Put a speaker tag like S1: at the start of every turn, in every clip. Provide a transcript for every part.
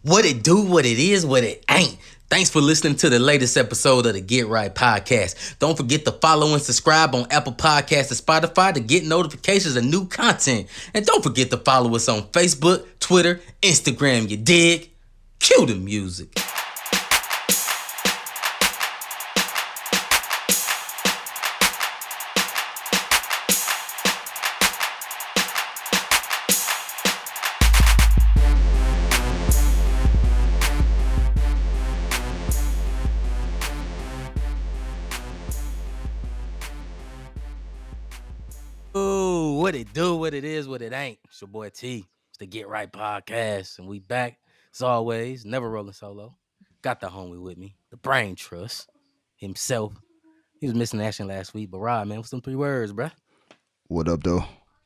S1: What it do, what it is, what it ain't. Thanks for listening to the latest episode of the Get Right Podcast. Don't forget to follow and subscribe on Apple Podcasts and Spotify to get notifications of new content. And don't forget to follow us on Facebook, Twitter, Instagram, you dig? Cue the music. Ooh, what it do, what it is, what it ain't. It's your boy T. It's the Get Right Podcast. And we back, as always, never rolling solo. Got the homie with me, the Brain Trust himself. He was missing action last week, but Rod, man, what's them 3 words, bruh?
S2: What up, though?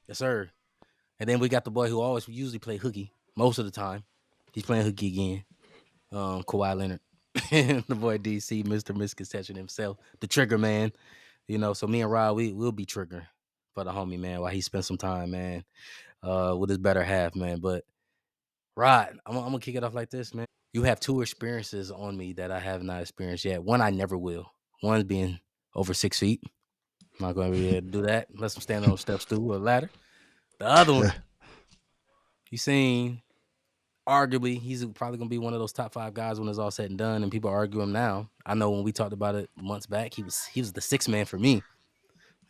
S1: Yes, sir. And then we got the boy who always usually play hooky most of the time. He's playing hooky again. Kawhi Leonard. The boy DC, Mr. Misconception himself, the trigger man. You know, so me and Rod, we'll be triggering for the homie, man, while he spent some time, man, with his better half, man. But Rod, I'm gonna kick it off like this, man. You have 2 experiences on me that I have not experienced yet. One I never will. One being over 6 feet. I'm not gonna be able to do that unless I'm standing on a step stool or a ladder. The other one, you seen, arguably, he's probably gonna be one of those top 5 guys when it's all said and done, and people argue him now. I know when we talked about it months back, he was the 6th man for me.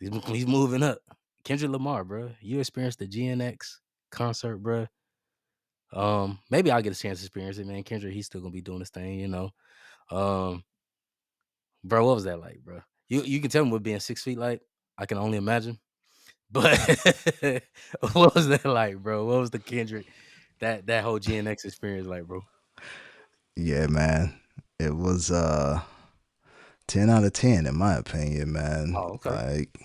S1: He's moving up. Kendrick Lamar, bro. You experienced the GNX concert, bro. Maybe I'll get a chance to experience it, man. Kendrick, he's still gonna be doing his thing, you know. Bro, what was that like, bro? You can tell me what being 6 feet like. I can only imagine. But what was that like, bro? What was the Kendrick, that whole GNX experience like, bro?
S2: Yeah, man. It was 10 out of 10 in my opinion, man.
S1: Oh, okay.
S2: Like,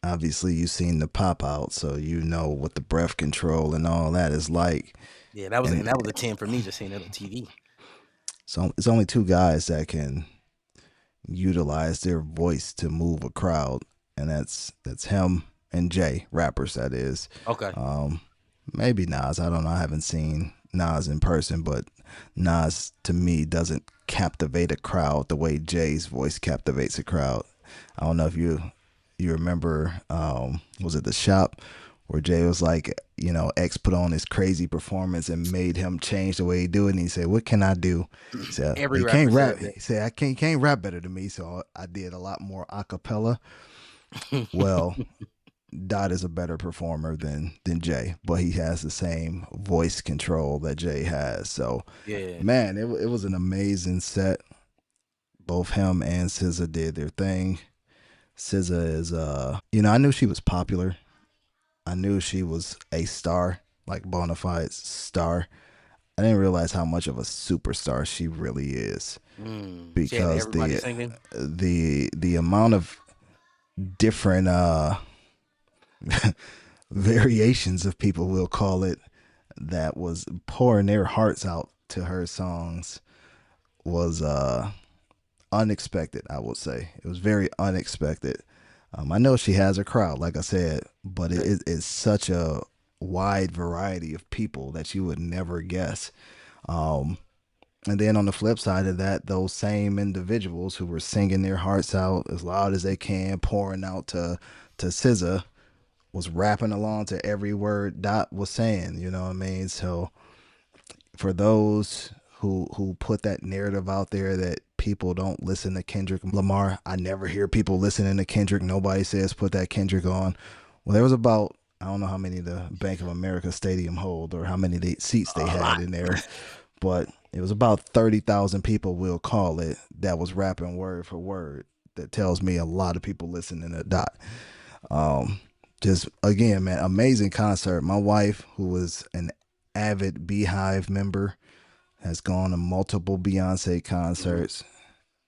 S2: obviously you seen the pop out, so you know what the breath control and all that is like.
S1: Yeah, that was a 10 for me, just seeing it on TV.
S2: So it's only 2 guys that can utilize their voice to move a crowd, and that's him and Jay, rappers that is.
S1: Okay.
S2: Maybe Nas. I don't know. I haven't seen Nas in person, but Nas to me doesn't captivate a crowd the way Jay's voice captivates a crowd. I don't know if you remember, was it The Shop, where Jay was like, you know, X put on his crazy performance and made him change the way he do it. And he said, "What can I do?" He said,
S1: Every
S2: "You can't
S1: rapper
S2: rap."
S1: said that.
S2: He said, "I can't rap better than me." So I did a lot more a cappella. Well, Dot is a better performer than Jay, but he has the same voice control that Jay has. So,
S1: Yeah.
S2: man, it was an amazing set. Both him and SZA did their thing. SZA is, you know, I knew she was popular. I knew she was a star, like bona fide star. I didn't realize how much of a superstar she really is,
S1: She had
S2: because
S1: everybody singing.
S2: the amount of different variations of people, we'll call it, that was pouring their hearts out to her songs was unexpected. I would say it was very unexpected. I know she has a crowd, like I said, but it's such a wide variety of people that you would never guess. And then on the flip side of that, those same individuals who were singing their hearts out as loud as they can, pouring out to SZA, was rapping along to every word Dot was saying. You know what I mean? So for those who put that narrative out there that people don't listen to Kendrick Lamar, I never hear people listening to Kendrick. Nobody says put that Kendrick on. Well, there was about, I don't know how many the Bank of America Stadium hold or how many seats they had in there, but it was about 30,000 people, we'll call it, that was rapping word for word. That tells me a lot of people listening to Dot. Just again, man, amazing concert. My wife, who was an avid Beehive member, has gone to multiple Beyonce concerts.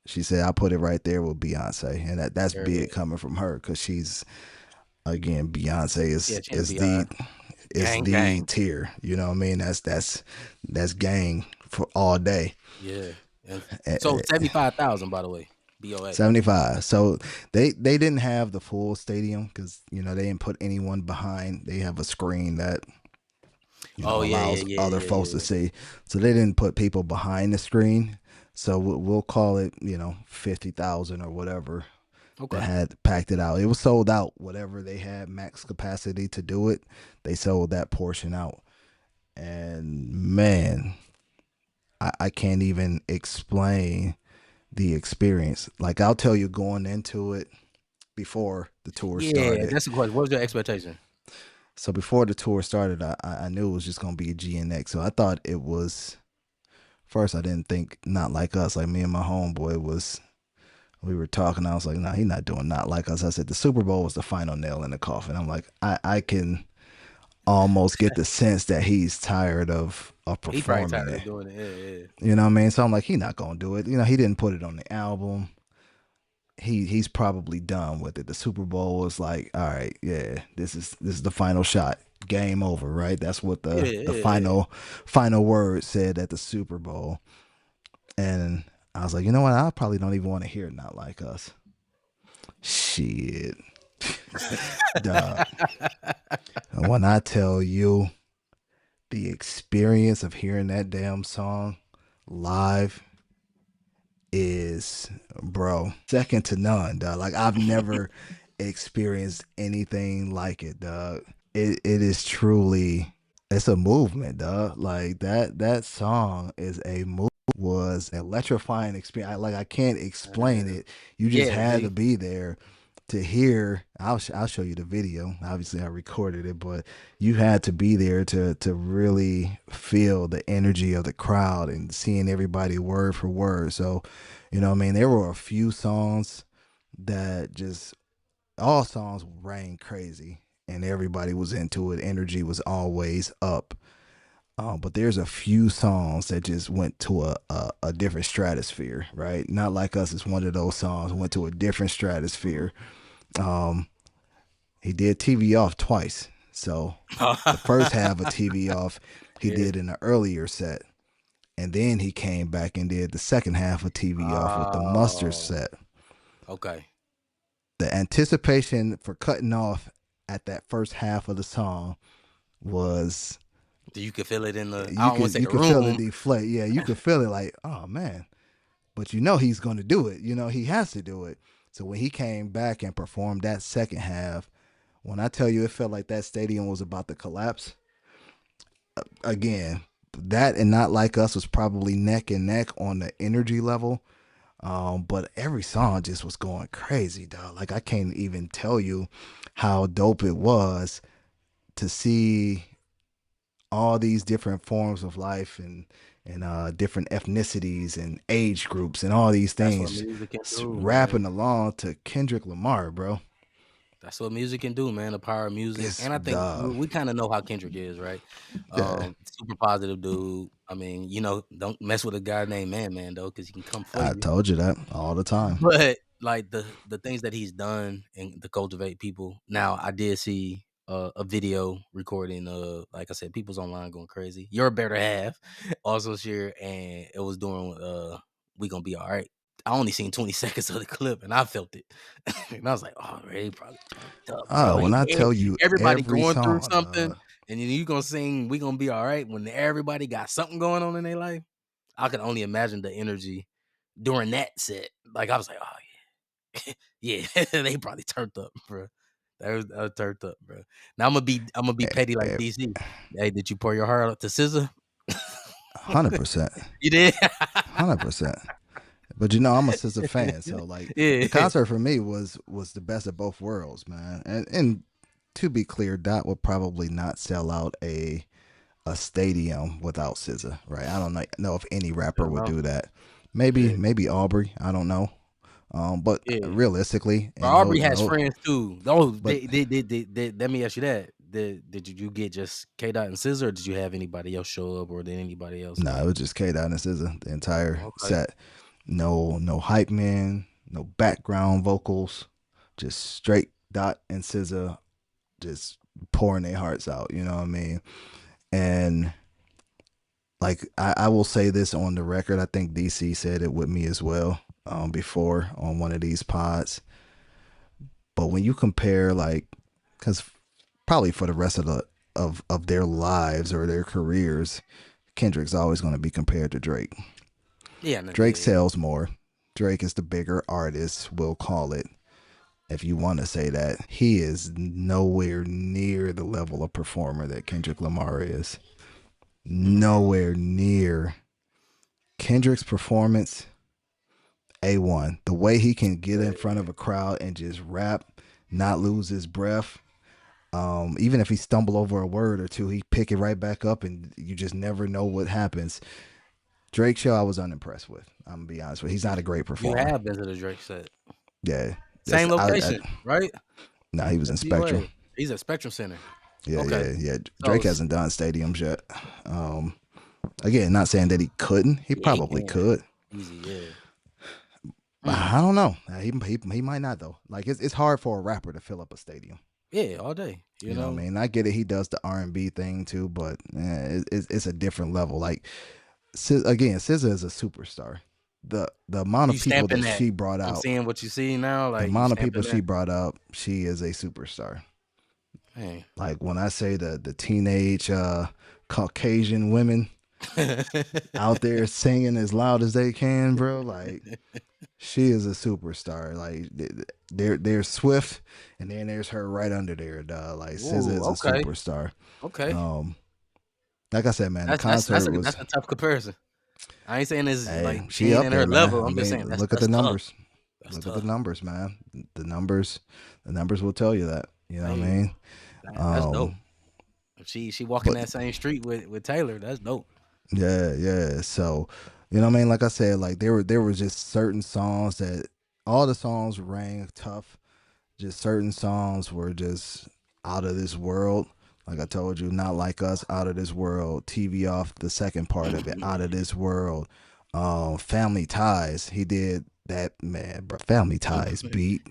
S2: She said, "I put it right there with Beyonce," and that's big coming from her, because she's, again, Beyonce is the tier. You know what I mean? That's gang for all day.
S1: Yeah. So 75,000, by the way. BOA.
S2: 75. So they didn't have the full stadium, because, you know, they didn't put anyone behind. They have a screen that
S1: Oh yeah, yeah,
S2: allows
S1: yeah,
S2: other
S1: yeah,
S2: folks to
S1: yeah.
S2: see. So they didn't put people behind the screen. So we'll call it, 50,000 or whatever that
S1: Okay.
S2: had packed it out. It was sold out. Whatever they had max capacity to do it, they sold that portion out. And man, I can't even explain the experience. Like I'll tell you going into it before the tour
S1: Yeah,
S2: started.
S1: that's the question. What was your expectation?
S2: So before the tour started, I knew it was just gonna be a GNX. So I thought it was first. I didn't think Not Like Us. Like me and my homeboy was. We were talking. I was like, "No, he's not doing Not Like Us." I said the Super Bowl was the final nail in the coffin. I'm like, I can almost get the sense that he's tired of
S1: He probably
S2: performing
S1: tired
S2: it.
S1: of doing it. Yeah,
S2: You know what I mean? So I'm like, he's not gonna do it. He didn't put it on the album. He's probably done with it. The Super Bowl was like, all right, yeah, this is the final shot. Game over, right? That's what
S1: yeah,
S2: the
S1: yeah,
S2: the
S1: yeah, yeah.
S2: final word said at the Super Bowl. And I was like, you know what? I probably don't even want to hear Not Like Us. Shit. Dog. When I tell you the experience of hearing that damn song live is, bro, second to none, dog. Like I've never experienced anything like it, dog. It is truly, it's a movement, dog. Like that song is a move. Was an electrifying experience. Like I can't explain it. You just
S1: Yeah,
S2: had to
S1: see,
S2: be there to hear. I'll show you the video. Obviously, I recorded it, but you had to be there to really feel the energy of the crowd and seeing everybody word for word. So, what I mean, there were a few songs that just all songs rang crazy and everybody was into it. Energy was always up. But there's a few songs that just went to a different stratosphere, right? Not Like Us is one of those songs, went to a different stratosphere. Um, he did TV off twice. So the first half of TV off, he
S1: yeah.
S2: did in the earlier set. And then he came back and did the second half of TV off with the Mustard
S1: Oh,
S2: set.
S1: okay.
S2: The anticipation for cutting off at that first half of the song was,
S1: You could feel it in the. I
S2: you
S1: don't want
S2: could
S1: to say
S2: you
S1: the
S2: could feel it
S1: room.
S2: deflate. Yeah, you could feel it like, oh man. But he's going to do it. He has to do it. So when he came back and performed that second half, when I tell you it felt like that stadium was about to collapse, again, that and Not Like Us was probably neck and neck on the energy level. But every song just was going crazy, dog. Like I can't even tell you how dope it was to see all these different forms of life and different ethnicities and age groups and all these
S1: That's what
S2: things
S1: music can do, man.
S2: rapping along to Kendrick Lamar, bro.
S1: That's what music can do, man. The power of music,
S2: It's
S1: and I think
S2: the
S1: we kind of know how Kendrick is, right?
S2: yeah.
S1: Super positive dude. I mean, don't mess with a guy named Man though, because he can come for
S2: I
S1: you.
S2: told you that all the time.
S1: But like the things that he's done and to cultivate people. Now, I did see a video recording. Like I said, people's online going crazy. Your better half also shared, and it was doing. We gonna be all right. I only seen 20 seconds of the clip, and I felt it, and I was like, "Oh, Ray probably turned up, bro."
S2: Oh, when I tell you
S1: Everybody
S2: every
S1: going through
S2: song,
S1: something, and then you gonna sing "We Gonna Be All Right" when everybody got something going on in their life. I can only imagine the energy during that set. Like I was like, "Oh yeah, yeah," they probably turned up, bro. That was turned up, bro. Now I'm gonna be petty like DC. Hey, did you pour your heart out to SZA?
S2: 100%,
S1: You did?
S2: 100%. But I'm a SZA fan, so like the
S1: Yeah.
S2: concert for me was the best of both worlds, man. And to be clear, Dot would probably not sell out a stadium without SZA, right? I don't know if any
S1: I
S2: rapper
S1: don't
S2: would
S1: know.
S2: do that. Maybe
S1: Yeah.
S2: maybe Aubrey, I don't know. But
S1: Yeah.
S2: realistically,
S1: But
S2: and
S1: Aubrey has friends too. Oh,
S2: but
S1: let me ask you that. Did you get just K Dot and SZA, or did you have anybody else show up, or did anybody else
S2: no, it
S1: like?
S2: was just K Dot and SZA the entire
S1: Okay.
S2: set. No hype man, no background vocals, just straight Dot and SZA just pouring their hearts out. You know what I mean? And like I will say this on the record. I think DC said it with me as well before on one of these pods. But when you compare, like, because probably for the rest of the of their lives or their careers, Kendrick's always going to be compared to Drake.
S1: Yeah, no,
S2: Drake
S1: yeah.
S2: sells more. Drake is the bigger artist, we'll call it, if you want to say that. He is nowhere near the level of performer that Kendrick Lamar is. Nowhere near. Kendrick's performance, A1. The way he can get in front of a crowd and just rap, not lose his breath. Even if he stumble over a word or two, he pick it right back up, and you just never know what happens. Drake show I was unimpressed with. I'm gonna be honest with you. He's not a great
S1: You
S2: performer.
S1: have been to the Drake set.
S2: Yeah,
S1: Same location, right?
S2: nah, he was
S1: The
S2: in Spectrum.
S1: D-Wave. He's at Spectrum Center.
S2: Yeah,
S1: Okay.
S2: yeah.
S1: So
S2: Drake hasn't done stadiums yet. Again, not saying that he couldn't. He
S1: yeah, he
S2: probably
S1: can.
S2: could.
S1: Easy, yeah.
S2: I don't know. He might not though. Like it's hard for a rapper to fill up a stadium.
S1: Yeah, all day. You
S2: You know
S1: know?
S2: what I mean? I get it. He does the R&B thing too, but it's a different level. Like again, SZA is a superstar. The amount
S1: You
S2: of people
S1: stamping
S2: that
S1: that.
S2: she brought
S1: I'm
S2: out,
S1: seeing what you see now.
S2: the
S1: Like you
S2: amount of people
S1: stamping
S2: she
S1: that.
S2: brought up, she is a superstar.
S1: Man.
S2: Like when I say the teenage Caucasian women out there singing as loud as they can, bro. Like she is a superstar. Like there's Swift, and then there's her right under there. Like SZA
S1: Ooh,
S2: is a
S1: okay.
S2: superstar.
S1: Okay.
S2: Like I said, man, the
S1: That's
S2: concert was.
S1: that's a tough comparison. I ain't saying this
S2: Hey,
S1: like
S2: she
S1: she ain't
S2: up
S1: in
S2: there,
S1: her
S2: man.
S1: level.
S2: I
S1: I'm just saying
S2: mean, look at
S1: that's
S2: the
S1: tough.
S2: numbers.
S1: That's
S2: Look at
S1: tough.
S2: the numbers, man. The numbers will tell you that. You know what I
S1: Hey,
S2: mean?
S1: that's dope. If she walking
S2: But
S1: that same street with Taylor, that's dope.
S2: yeah. So, you know what I mean? Like I said, like there were just certain songs that all the songs rang tough. Just certain songs were just out of this world. Like I told you, Not Like Us, out of this world. TV Off, the second part of it, out of this world. Family Ties, he did that, man, bro. Family Ties beat.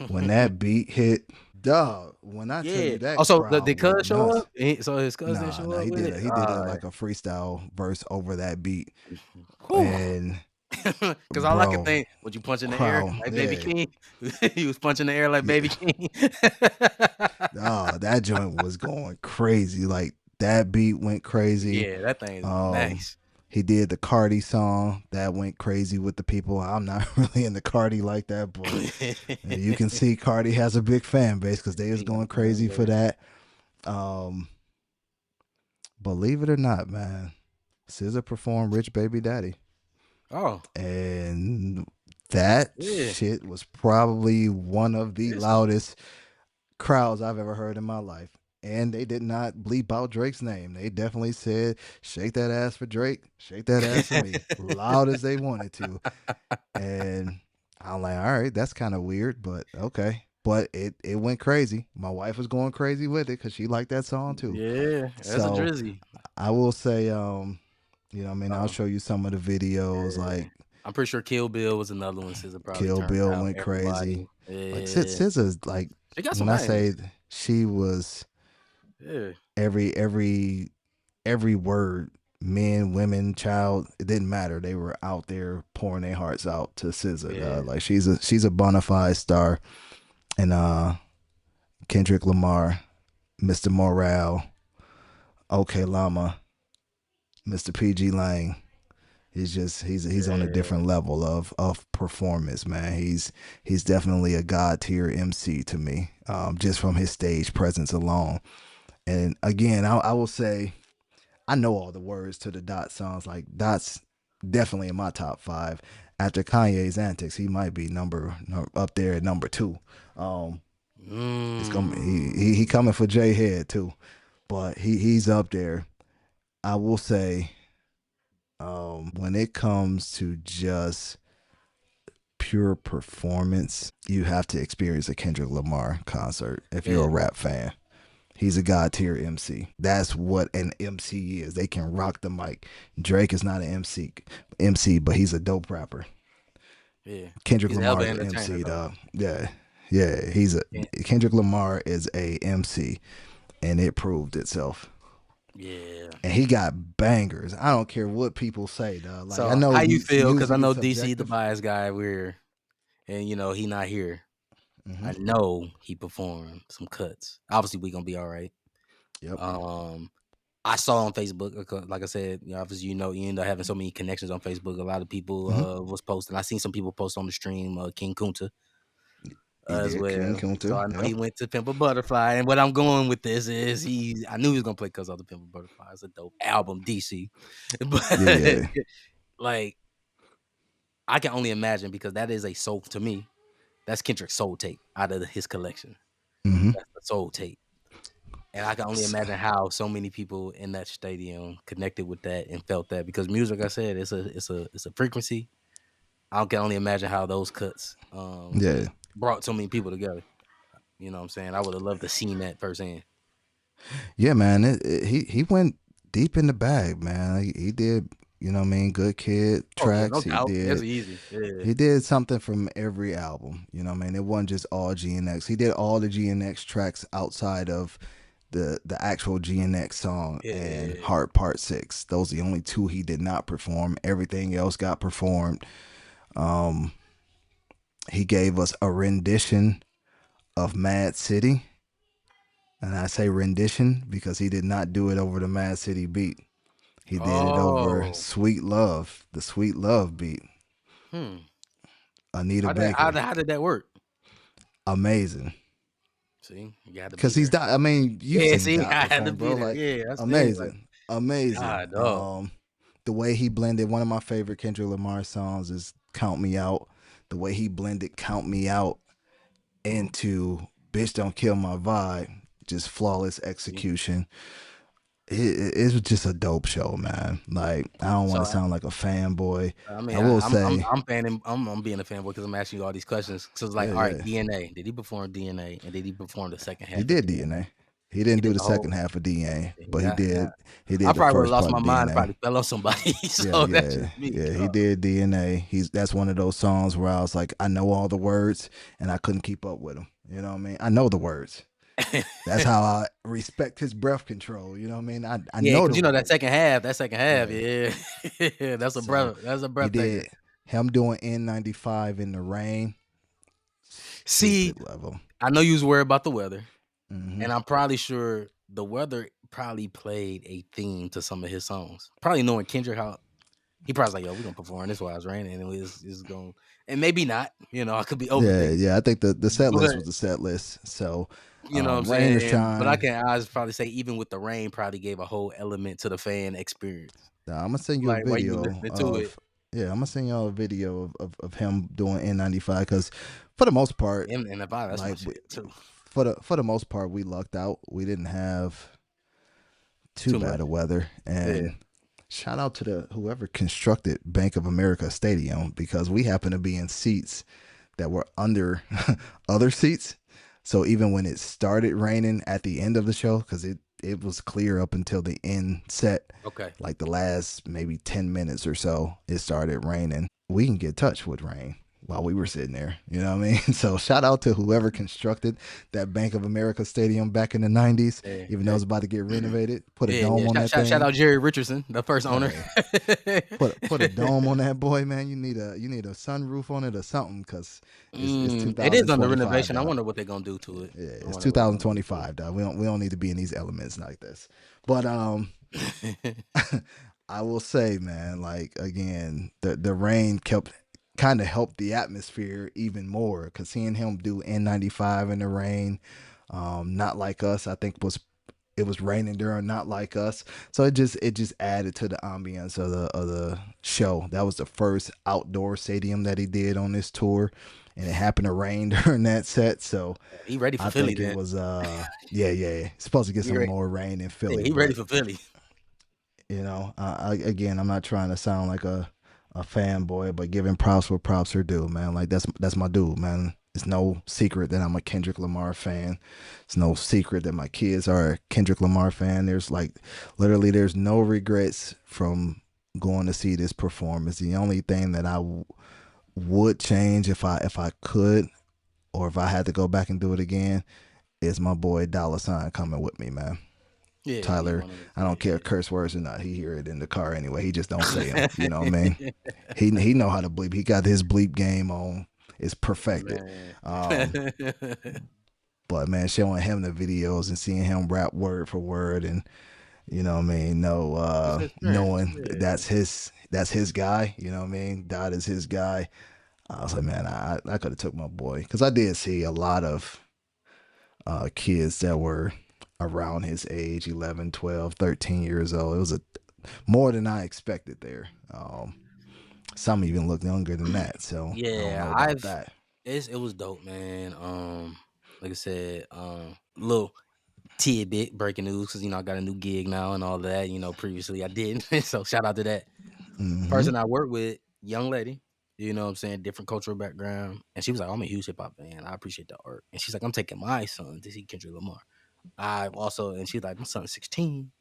S2: When that beat hit, dog, when I tell
S1: Yeah.
S2: you that
S1: Also,
S2: crowd
S1: did
S2: went
S1: Cuz show
S2: nuts.
S1: up? So his cousin didn't show
S2: Nah,
S1: up with it.
S2: he did it like a freestyle verse over that beat.
S1: Whew.
S2: And
S1: Because all I could
S2: bro,
S1: think, would you punch in the air
S2: crowd,
S1: like Baby
S2: yeah.
S1: King? He was punching the air like
S2: Yeah.
S1: Baby King.
S2: Oh, that joint was going crazy. Like that beat went crazy.
S1: Yeah, that thing is
S2: Um,
S1: nice.
S2: he did the Cardi song that went crazy with the people. I'm not really into Cardi like that, but you can see Cardi has a big fan base because they was going crazy for that. Believe it or not, man, SZA performed "Rich Baby Daddy,"
S1: Oh,
S2: and that
S1: yeah.
S2: shit was probably one of the
S1: It's-
S2: loudest crowds I've ever heard in my life. And they did not bleep out Drake's name. They definitely said, "Shake that ass for Drake, shake that ass for me," loud as they wanted to. And I'm like, all right, that's kind of weird, but okay. But it went crazy. My wife was going crazy with it because she liked that song too.
S1: Yeah, that's a
S2: So
S1: drizzy.
S2: I will say, you know what I mean, I'll show you some of the videos.
S1: Yeah.
S2: Like
S1: I'm pretty sure Kill Bill was another one. SZA probably
S2: Kill
S1: turned
S2: Bill
S1: out
S2: went
S1: everybody.
S2: crazy. Like
S1: Yeah,
S2: SZA's like
S1: she got some
S2: when I
S1: bangers.
S2: say she was
S1: Yeah,
S2: every word, men, women, child, it didn't matter. They were out there pouring their hearts out to SZA.
S1: Yeah.
S2: Like she's a bona fide star. And Kendrick Lamar, Mr. Morale, OK Llama, Mr. PG Lang. He's on a different level of performance, man. He's definitely a god tier MC to me, just from his stage presence alone. And again, I will say, I know all the words to the Dot songs. Like Dot's definitely in my top 5. After Kanye's antics, he might be up there at number 2. It's coming. He coming for J Head too, but he's up there. I will say, when it comes to just pure performance, you have to experience a Kendrick Lamar concert if you're a rap fan. He's a god tier MC. That's what an MC is. They can rock the mic. Drake is not an MC, but he's a dope rapper.
S1: Yeah.
S2: Kendrick
S1: He's a
S2: Lamar
S1: hell
S2: is
S1: of
S2: an
S1: an
S2: MC,
S1: entertainer,
S2: dog. Yeah. Kendrick Lamar is a MC, and it proved itself.
S1: Yeah.
S2: And he got bangers. I don't care what people say, dog. Like
S1: So
S2: I know
S1: how you feel? Because I know
S2: music is
S1: DC the
S2: subjective.
S1: bias guy. And he not here. I know he performed some cuts. Obviously, we gonna be all right.
S2: Yep.
S1: I saw on Facebook, like I said, obviously, you end up having so many connections on Facebook. A lot of people was posting. I seen some people post on the stream, King Kunta
S2: He
S1: as
S2: did. King
S1: well. So
S2: Kunta.
S1: I know
S2: Yep.
S1: he went to Pimp a Butterfly. And what I'm going with this is I knew he was gonna play Cuz of the Pimp a Butterfly. It's a dope album, DC. But
S2: Yeah.
S1: like I can only imagine, because that is a soul to me. That's Kendrick's soul tape out of his collection.
S2: Mm-hmm.
S1: That's the soul tape. And I can only imagine how so many people in that stadium connected with that and felt that, because music, like I said, it's a frequency. I can only imagine how those cuts
S2: Yeah.
S1: brought so many people together. You know what I'm saying? I would have loved to seen that firsthand.
S2: Yeah, man. He went deep in the bag, man. He did, you know what I mean, Good Kid
S1: Oh yeah, no
S2: tracks. He
S1: doubt. That's
S2: did
S1: easy. Yeah.
S2: he did something from every album. You know what I mean? It wasn't just all GNX. He did all the GNX tracks outside of the actual GNX song and
S1: Yeah.
S2: Heart Part 6. Those are the only two he did not perform. Everything else got performed. He gave us a rendition of Mad City. And I say rendition because he did not do it over the Mad City beat. He did it over
S1: Oh.
S2: Sweet Love, the Sweet Love beat. Anita Baker.
S1: How did that work?
S2: Amazing.
S1: See, you got to be
S2: Because he's
S1: there.
S2: dot. I mean, you've
S1: Yeah,
S2: seen
S1: see,
S2: Dot
S1: I had to
S2: perform,
S1: be
S2: bro.
S1: there.
S2: Like
S1: Yeah, that's the thing. Like,
S2: amazing.
S1: God, dog.
S2: The way he blended, one of my favorite Kendrick Lamar songs is "Count Me Out." The way he blended "Count Me Out" into "Bitch Don't Kill My Vibe," just flawless execution. It was just a dope show, man. Like, I don't want to
S1: So,
S2: sound like a fanboy.
S1: I mean,
S2: I will
S1: I'm
S2: say,
S1: I'm being a fanboy because I'm asking you all these questions. So it's like,
S2: yeah,
S1: all right,
S2: yeah,
S1: DNA. Did he perform DNA, and did he perform the second half
S2: he
S1: of
S2: did
S1: DNA?
S2: DNA. He
S1: He
S2: didn't do
S1: did
S2: the
S1: the whole.
S2: second half of DNA, but he
S1: Yeah, yeah.
S2: did. He
S1: I
S2: did the
S1: probably would have
S2: first
S1: lost
S2: part
S1: my
S2: of
S1: mind and
S2: DNA.
S1: probably fell on somebody.
S2: Yeah,
S1: So that's just me.
S2: yeah. He did DNA. That's one of those songs where I was like, I know all the words and I couldn't keep up with them. You know what I mean? I know the words. That's how I respect his breath control. You know what I mean? I
S1: Yeah,
S2: know
S1: because
S2: the
S1: that
S2: words.
S1: second half, yeah, that's a
S2: So he
S1: breath taker.
S2: did him doing N95 in the rain.
S1: See,
S2: Stupid level.
S1: I know you was worried about the weather,
S2: Mm-hmm.
S1: and I'm probably sure the weather probably played a theme to some of his songs. Probably knowing Kendrick, how he probably was like, "Yo, we're gonna perform this while it's raining," and it's going, and maybe not. I could be overthinking,
S2: Yeah. I think the set list
S1: but
S2: was the set list. So
S1: you know what I'm
S2: rain or
S1: saying. But I
S2: shine.
S1: can I probably say even with the rain, probably gave a whole element to the fan experience.
S2: I'm gonna send you a
S1: Like while you
S2: video
S1: listening to it,
S2: of I'm gonna send y'all a video of him doing N95 because for the most part,
S1: and the vibe, that's my
S2: like
S1: shit too.
S2: for the most part, we lucked out. We didn't have too bad
S1: much.
S2: of weather, and
S1: Yeah.
S2: shout out to the whoever constructed Bank of America Stadium because we happened to be in seats that were under other seats. So even when it started raining at the end of the show, because it was clear up until the end set.
S1: Okay.
S2: Like the last maybe 10 minutes or so, it started raining. We can get touched with rain while we were sitting there. You know what I mean? So shout out to whoever constructed that Bank of America Stadium back in the 90s, even though it was about to get renovated. Put a dome on that thing.
S1: Shout out Jerry Richardson, the first owner.
S2: Put a dome on that boy, man. You need a sunroof on it or something because it's 2025.
S1: It is under renovation.
S2: Dog.
S1: I wonder what they're gonna do to it.
S2: Yeah, it's 2025, dog. We don't need to be in these elements like this. But I will say, man, like again, the rain kind of helped the atmosphere even more because seeing him do N95 in the rain, Not Like Us, I think it was raining during Not Like Us, so it just added to the ambience of the show. That was the first outdoor stadium that he did on this tour, and it happened to rain during that set. So
S1: he ready for
S2: I
S1: Philly.
S2: think it was supposed to get some more rain in Philly.
S1: Yeah, he ready for Philly.
S2: You know, again, I'm not trying to sound like a fanboy, but giving props where props are due, man. Like that's my dude, man. It's no secret that I'm a Kendrick Lamar fan. It's no secret that my kids are a Kendrick Lamar fan. There's there's no regrets from going to see this performance. The only thing that I would change if I could, or if I had to go back and do it again, is my boy Dollar Sign coming with me, man. Yeah, Tyler, I don't care curse words or not. He hear it in the car anyway. He just don't say them. You know what I mean? He know how to bleep. He got his bleep game on. It's perfected. But man, showing him the videos and seeing him rap word for word, and you know what I mean,
S1: It's an experience.
S2: knowing
S1: Yeah.
S2: that's his guy. You know what I mean, Dot is his guy. I was like, man, I could have took my boy, because I did see a lot of kids that were around his age, 11, 12, 13 years old. It was a more than I expected there. Some even look younger than that, so I don't
S1: Yeah,
S2: know about that.
S1: it was dope, man. Like I said, little tidbit breaking news because I got a new gig now and all that. Previously I didn't. So shout out to that
S2: Hmm.
S1: person I work with, young lady. You know what I'm saying? Different cultural background. And she was like, I'm a huge hip hop fan. I appreciate the art. And she's like, I'm taking my son to see Kendrick Lamar. And she's like, my son's 16.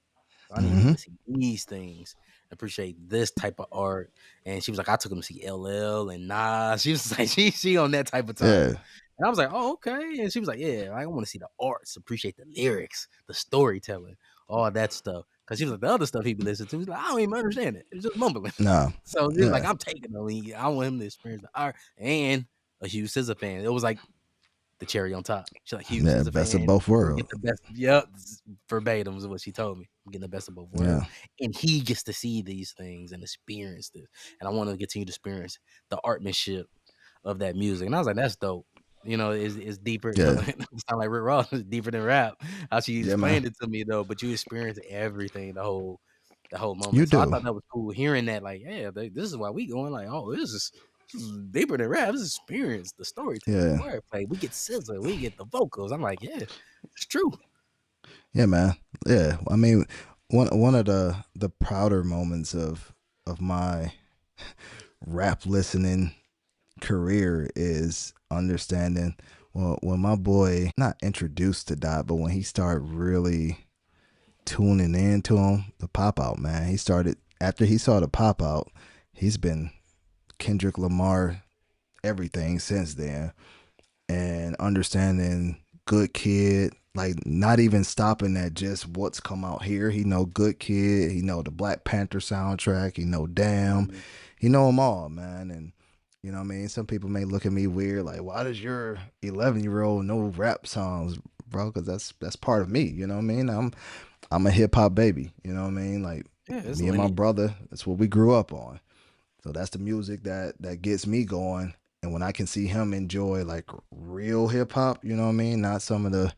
S1: I need him
S2: Hmm.
S1: to see these things, appreciate this type of art. And she was like, I took him to see LL and Nas. She was like, she on that type of time.
S2: Yeah,
S1: And I was like, oh, okay. And she was like, yeah, I want to see the arts, appreciate the lyrics, the storytelling, all that stuff. Cause she was like, the other stuff he be listening to, he's like, I don't even understand it. It's just mumbling.
S2: no,
S1: So she was like,
S2: yeah,
S1: I'm taking him. I want him to experience the art. And a huge SZA fan. It was like the cherry on top. She's like, huge
S2: yeah.
S1: SZA
S2: Best of
S1: fan.
S2: both
S1: You get
S2: worlds.
S1: the best. Yep, verbatim is what she told me. I'm getting the best of both worlds,
S2: Yeah,
S1: and he gets to see these things and experience this. And I want to continue to experience the artmanship of that music. And I was like, that's dope. It's deeper. It
S2: yeah,
S1: sound like Rick Ross. It's deeper than rap. How she
S2: yeah, man.
S1: explained it to me though, but you experience everything, the whole
S2: You
S1: moment. So I
S2: do.
S1: thought that was cool. Hearing that, like, yeah, this is why we going. Like, oh, this is deeper than rap. This is experience, the storytelling, the
S2: Yeah,
S1: wordplay. We get scissor, we get the vocals. I'm like, yeah, it's true.
S2: yeah, man. Yeah, I mean, one of the prouder moments of my rap listening career is understanding, well, when my boy not introduced to Dot, but when he started really tuning into him, the pop out, man. He started after he saw the pop out, he's been Kendrick Lamar everything since then. And understanding Good Kid, like not even stopping at just what's come out here. He know Good Kid, he know the Black Panther soundtrack, he know Damn,
S1: Mhm.
S2: he know them all, man. And you know what I mean? Some people may look at me weird, like, why does your 11-year-old know rap songs, bro? Because that's part of me. You know what I mean? I'm a hip hop baby. You know what I mean? Like
S1: Yeah, it's
S2: me and my
S1: lineage.
S2: brother, that's what we grew up on. So that's the music that gets me going. And when I can see him enjoy like real hip hop, you know what I mean? Not some of the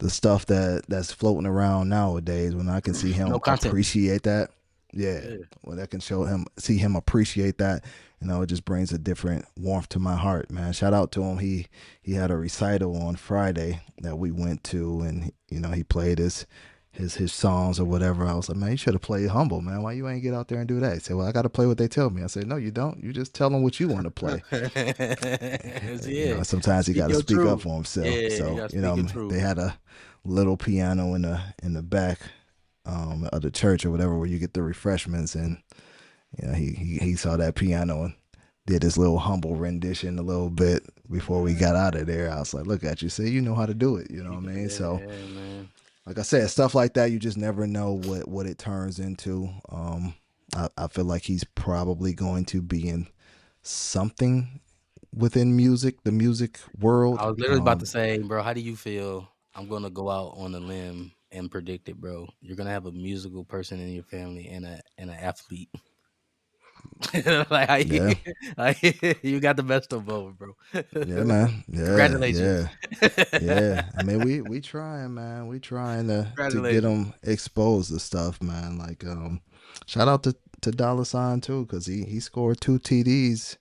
S2: stuff that's floating around nowadays. When I can see
S1: No
S2: him
S1: content.
S2: appreciate that, yeah.
S1: Yeah.
S2: When I can see him appreciate that, it just brings a different warmth to my heart, man. Shout out to him. He had a recital on Friday that we went to, and he played his songs or whatever. I was like, man, you should have played Humble, man. Why you ain't get out there and do that? He said, well, I got to play what they tell me. I said, no, you don't. You just tell them what you want to play.
S1: Yeah.
S2: Sometimes he
S1: Speak
S2: got to
S1: your
S2: speak up
S1: truth.
S2: for himself.
S1: Yeah, you
S2: So,
S1: gotta speak your truth.
S2: they had a little piano in the back of the church or whatever where you get the refreshments, and he saw that piano and did his little humble rendition a little bit before we got out of there. I was like, look at you, see, you know how to do it. You know what I mean? So,
S1: Yeah, man.
S2: like I said, stuff like that, you just never know what it turns into. I feel like he's probably going to be in something within music, the music
S1: I
S2: world.
S1: was literally about to say, bro, how do you feel? I'm gonna go out on a limb and predict it, bro. You're gonna have a musical person in your family and an athlete. like,
S2: Yeah,
S1: you got the best of both, bro.
S2: yeah, man. Yeah,
S1: Congratulations.
S2: yeah, yeah. I mean, we trying, man. We trying to get
S1: Congratulations.
S2: them exposed to stuff, man. Like, shout out to Dollar Sign too, because he scored 2 TDs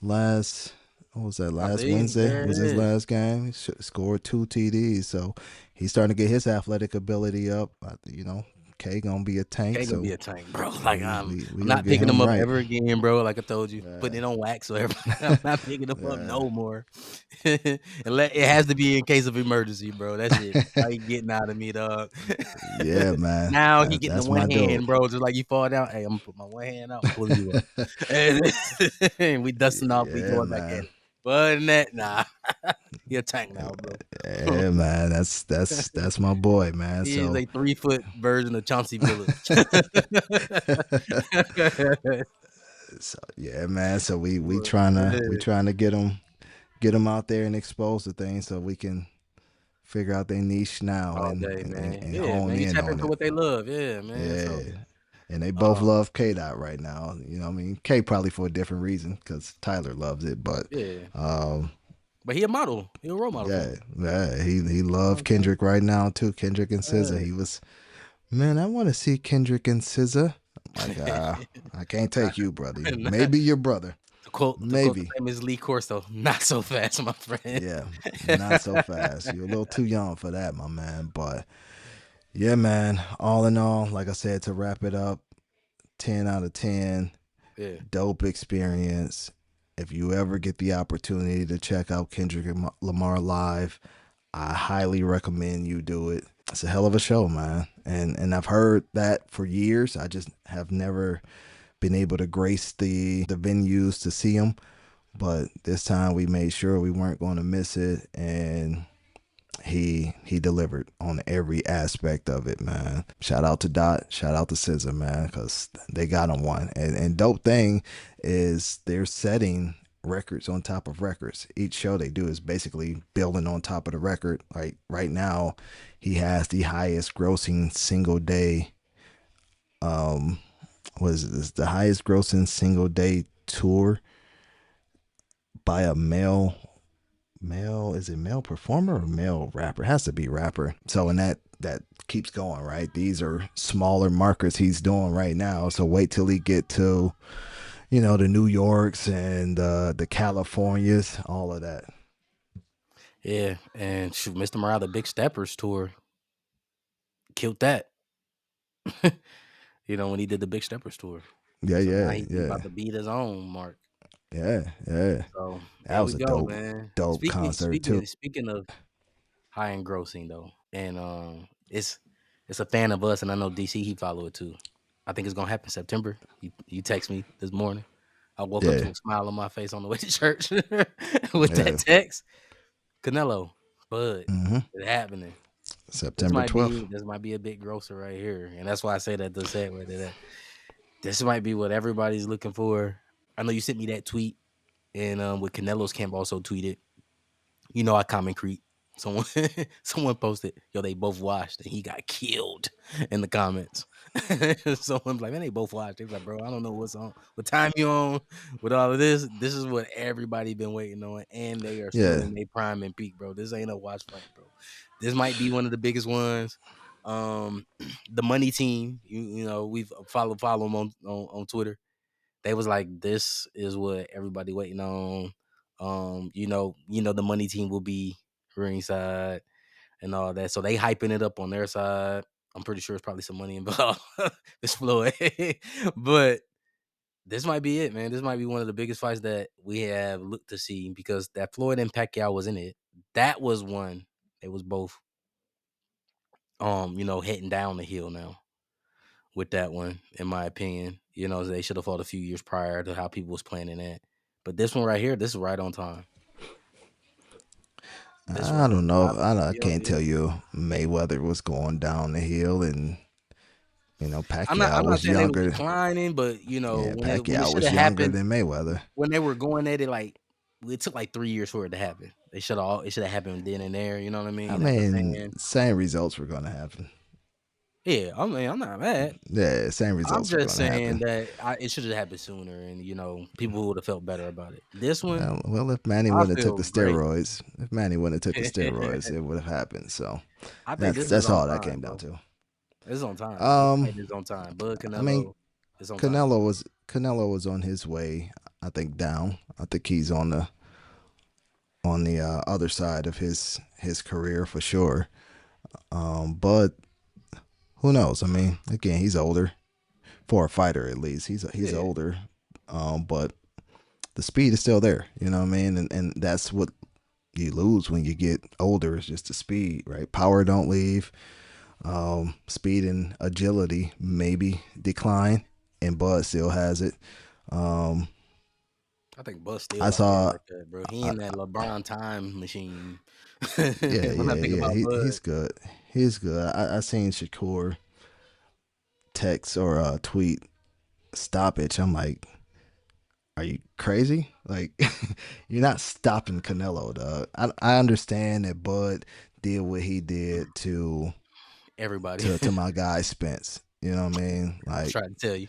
S2: last. What was that?
S1: I
S2: Last
S1: see.
S2: Wednesday
S1: There it
S2: was his
S1: is.
S2: last game. He scored 2 TDs, so he's starting to get his athletic ability up. K gonna be a tank,
S1: K gonna be
S2: so
S1: a tank, bro. Like
S2: we we we
S1: I'm
S2: gonna
S1: not
S2: get
S1: picking them
S2: him
S1: up
S2: right.
S1: ever again, bro. Like I told you, putting
S2: Yeah,
S1: it on wax or everything. I'm not picking them up
S2: yeah,
S1: no more. It has to be in case of emergency, bro. That's it. How you getting out of me, dog?
S2: yeah, man.
S1: Now he getting the
S2: That's
S1: one
S2: my
S1: hand,
S2: dog.
S1: bro. Just like you fall down. Hey, I'm gonna put my one hand out, I'm pulling you up. And we dusting off, we
S2: Yeah,
S1: going back at
S2: man.
S1: it. But other than that, nah. He a tank now, bro.
S2: Yeah, man. That's my boy, man.
S1: He is
S2: So,
S1: a 3 foot version of Chauncey Billups.
S2: yeah, man. So we
S1: But,
S2: trying to get him out there and expose the things so we can figure out their niche now
S1: all
S2: and
S1: day,
S2: and, and,
S1: man.
S2: and
S1: Yeah,
S2: hone
S1: man. You
S2: in
S1: tap
S2: on
S1: into
S2: it.
S1: what they love. Yeah, man.
S2: Yeah.
S1: So,
S2: And they both
S1: um,
S2: love K Dot right now. You know what I mean? K probably for a different reason because Tyler loves it. But
S1: yeah.
S2: um,
S1: But he a model. He a role model for
S2: yeah,
S1: him.
S2: yeah, he
S1: You know
S2: loved
S1: what I'm
S2: Kendrick right now too. Kendrick and SZA.
S1: saying?
S2: He was, man, I want to see Kendrick and SZA. I'm like,
S1: Yeah.
S2: I can't take you, brother.
S1: Nah,
S2: Maybe your brother.
S1: to quote the
S2: Maybe.
S1: famous Lee Corso, not so fast, my friend.
S2: Yeah. Not so fast. You're a little too young for that, my man. But yeah, man. All in all, like I said, to wrap it up, 10 out of 10.
S1: Yeah.
S2: Dope experience. If you ever get the opportunity to check out Kendrick Lamar live, I highly recommend you do it. It's a hell of a show, man. And I've heard that for years. I just have never been able to grace the venues to see him. But this time we made sure we weren't going to miss it, and he delivered on every aspect of it, man. Shout out to Dot, shout out to SZA, man, because they got him one. And dope thing is they're setting records on top of records. Each show they do is basically building on top of the record. Like right now, he has the highest grossing single day. Was this the highest grossing single day tour by a male, is it male performer or male rapper? It has to be rapper. So and that keeps going, right? These are smaller markers he's doing right now. So wait till he get to, the New Yorks and the Californias, all of that.
S1: Yeah. And shoot, Mr. Morale, the Big Steppers tour, killed that. When he did the Big Steppers tour.
S2: Yeah,
S1: So now
S2: yeah,
S1: he
S2: yeah,
S1: about to beat his own mark.
S2: yeah, yeah.
S1: So
S2: That
S1: there we
S2: was a
S1: go,
S2: dope,
S1: man.
S2: dope
S1: Speaking
S2: concert too.
S1: speaking speaking of high and grossing though, and it's a fan of us, and I know DC he follow it too. I think it's gonna happen September. You text me this morning. I woke up to
S2: Yeah,
S1: a smile on my face on the way to church with that
S2: yeah.
S1: text. Canelo, Bud,
S2: hmm
S1: it's happening. This
S2: September
S1: might
S2: 12th.
S1: be this might be a big grosser right here, and that's why I say that the set where that this might be what everybody's looking for. I know you sent me that tweet, and with Canelo's camp also tweeted. I comment creep. Someone someone posted, yo, they both watched and he got killed in the comments. Someone's like, man, they both watched. They was like, bro, I don't know what's on, what time you on with all of this. This is what everybody been waiting on, and they are still
S2: Yeah,
S1: in their prime and peak, bro. This ain't a watch fight, bro. This might be one of the biggest ones. The money team, we've follow them on Twitter. They was like, this is what everybody waiting on. The money team will be ringside and all that. So they hyping it up on their side. I'm pretty sure it's probably some money involved. It's Floyd. But this might be it, man. This might be one of the biggest fights that we have looked to see because that Floyd and Pacquiao was in it. That was one. They was both heading down the hill now with that one, in my opinion. They should have fought a few years prior to how people was planning that. But this one right here, this is right on time. This
S2: I
S1: right
S2: don't
S1: on
S2: know.
S1: time.
S2: I
S1: Yep,
S2: can't
S1: yep.
S2: tell you Mayweather was going down the hill, and
S1: I'm not. I'm
S2: Pacquiao
S1: not
S2: was
S1: saying they was
S2: younger.
S1: declining, but
S2: Yeah,
S1: when it
S2: Pacquiao
S1: should
S2: was
S1: have
S2: younger
S1: happened,
S2: than Mayweather.
S1: when they were going at it, like it took like 3 years for it to happen. It should have happened then and there. You know what I
S2: I
S1: mean? As a
S2: mean,
S1: fan,
S2: same results were going to happen.
S1: yeah. I mean, I'm not mad.
S2: Yeah, same
S1: I'm
S2: results were
S1: just
S2: going to
S1: saying
S2: happen.
S1: that it should have happened sooner, and people would have felt better about it. This one,
S2: Well, if Manny
S1: I
S2: wouldn't have took
S1: feel
S2: the
S1: great.
S2: steroids, it would have happened. So
S1: I think
S2: that's
S1: this is
S2: that's
S1: on
S2: all that
S1: time,
S2: came down
S1: bro.
S2: to.
S1: It's on time. This
S2: Um,
S1: fight is on time. Bud
S2: I mean,
S1: Canelo is on time.
S2: Canelo was on his way. I think down. I think he's on the other side of his career for sure. But who knows? I mean, again, he's older for a fighter at least. He's
S1: Yeah,
S2: older, but the speed is still there. You know what I mean? And that's what you lose when you get older is just the speed, right? Power don't leave. Speed and agility maybe decline, and Bud still has it. Um,
S1: I think Bud still
S2: I
S1: locked in
S2: saw.
S1: like that, bro. He in that LeBron time machine.
S2: Yeah,
S1: When I
S2: yeah,
S1: think
S2: yeah.
S1: about
S2: He's
S1: Bud,
S2: good. He's good. I seen Shakur text or tweet stoppage. I'm like, are you crazy? Like, you're not stopping Canelo, dog. I understand that Bud did what he did to
S1: Everybody.
S2: my guy Spence. You know what I mean?
S1: I was
S2: Like,
S1: trying to tell you.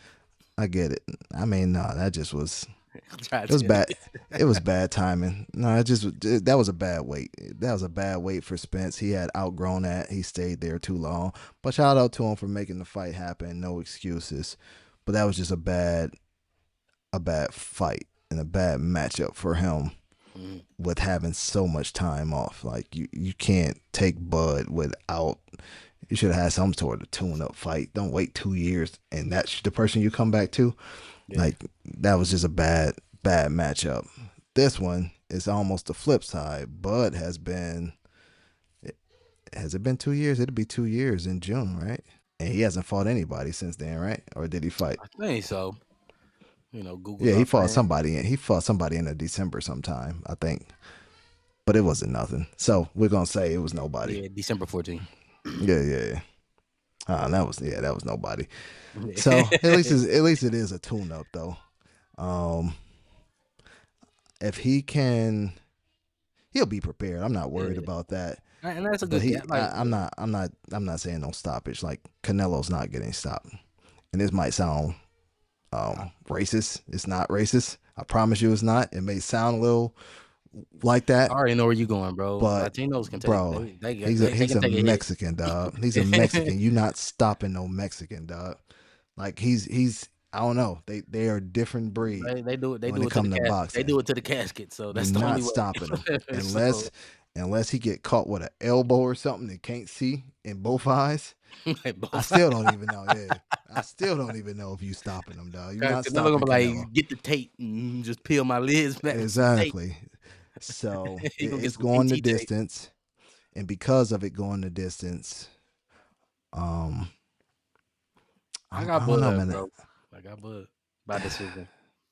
S2: I get it. I mean, no, that just was
S1: I'm trying
S2: it was
S1: to tell
S2: bad.
S1: you.
S2: It was bad timing. No, that was a bad wait. That was a bad wait for Spence. He had outgrown that. He stayed there too long. But shout out to him for making the fight happen. No excuses. But that was just a bad fight and a bad matchup for him with having so much time off. Like you can't take Bud without. You should have had some sort of tune-up fight. Don't wait 2 years and that's the person you come back to.
S1: Yeah.
S2: Like that was just a bad matchup. This one is almost the flip side. Bud has it been 2 years? It'll be 2 years in June, right? And he hasn't fought anybody since then, right? Or did he fight?
S1: I think so. You know, Google.
S2: Yeah, he fought somebody in December sometime, I think. But it wasn't nothing. So we're gonna say it was nobody.
S1: Yeah, December 14th.
S2: Yeah. That was nobody. So at least it is a tune-up though. If he can, he'll be prepared. I'm not worried about that.
S1: And that's a good.
S2: I'm not saying no stoppage. Like Canelo's not getting stopped, and this might sound racist. It's not racist. I promise you, it's not. It may sound a little like that.
S1: I already know where you're going, bro.
S2: But
S1: Latinos can take.
S2: Bro, he's a Mexican, dog. He's a Mexican. You're not stopping no Mexican, dog. Like he's. I don't know. They are a different breed.
S1: They do it. They
S2: when
S1: do
S2: it
S1: it to
S2: come
S1: the
S2: to
S1: casket.
S2: boxing.
S1: They do it to the casket. So that's
S2: You're
S1: the
S2: not
S1: only way.
S2: stopping him unless he get caught with an elbow or something and can't see in both eyes. I still don't even know. Yeah, I still don't even know if you stopping him, dog. You're not stopping
S1: Canelo.
S2: Canelo.
S1: Get the tape and just peel my lids back.
S2: Exactly. So it's going the distance, and because of it going the distance,
S1: I got Bud, bro. I got Bud by decision.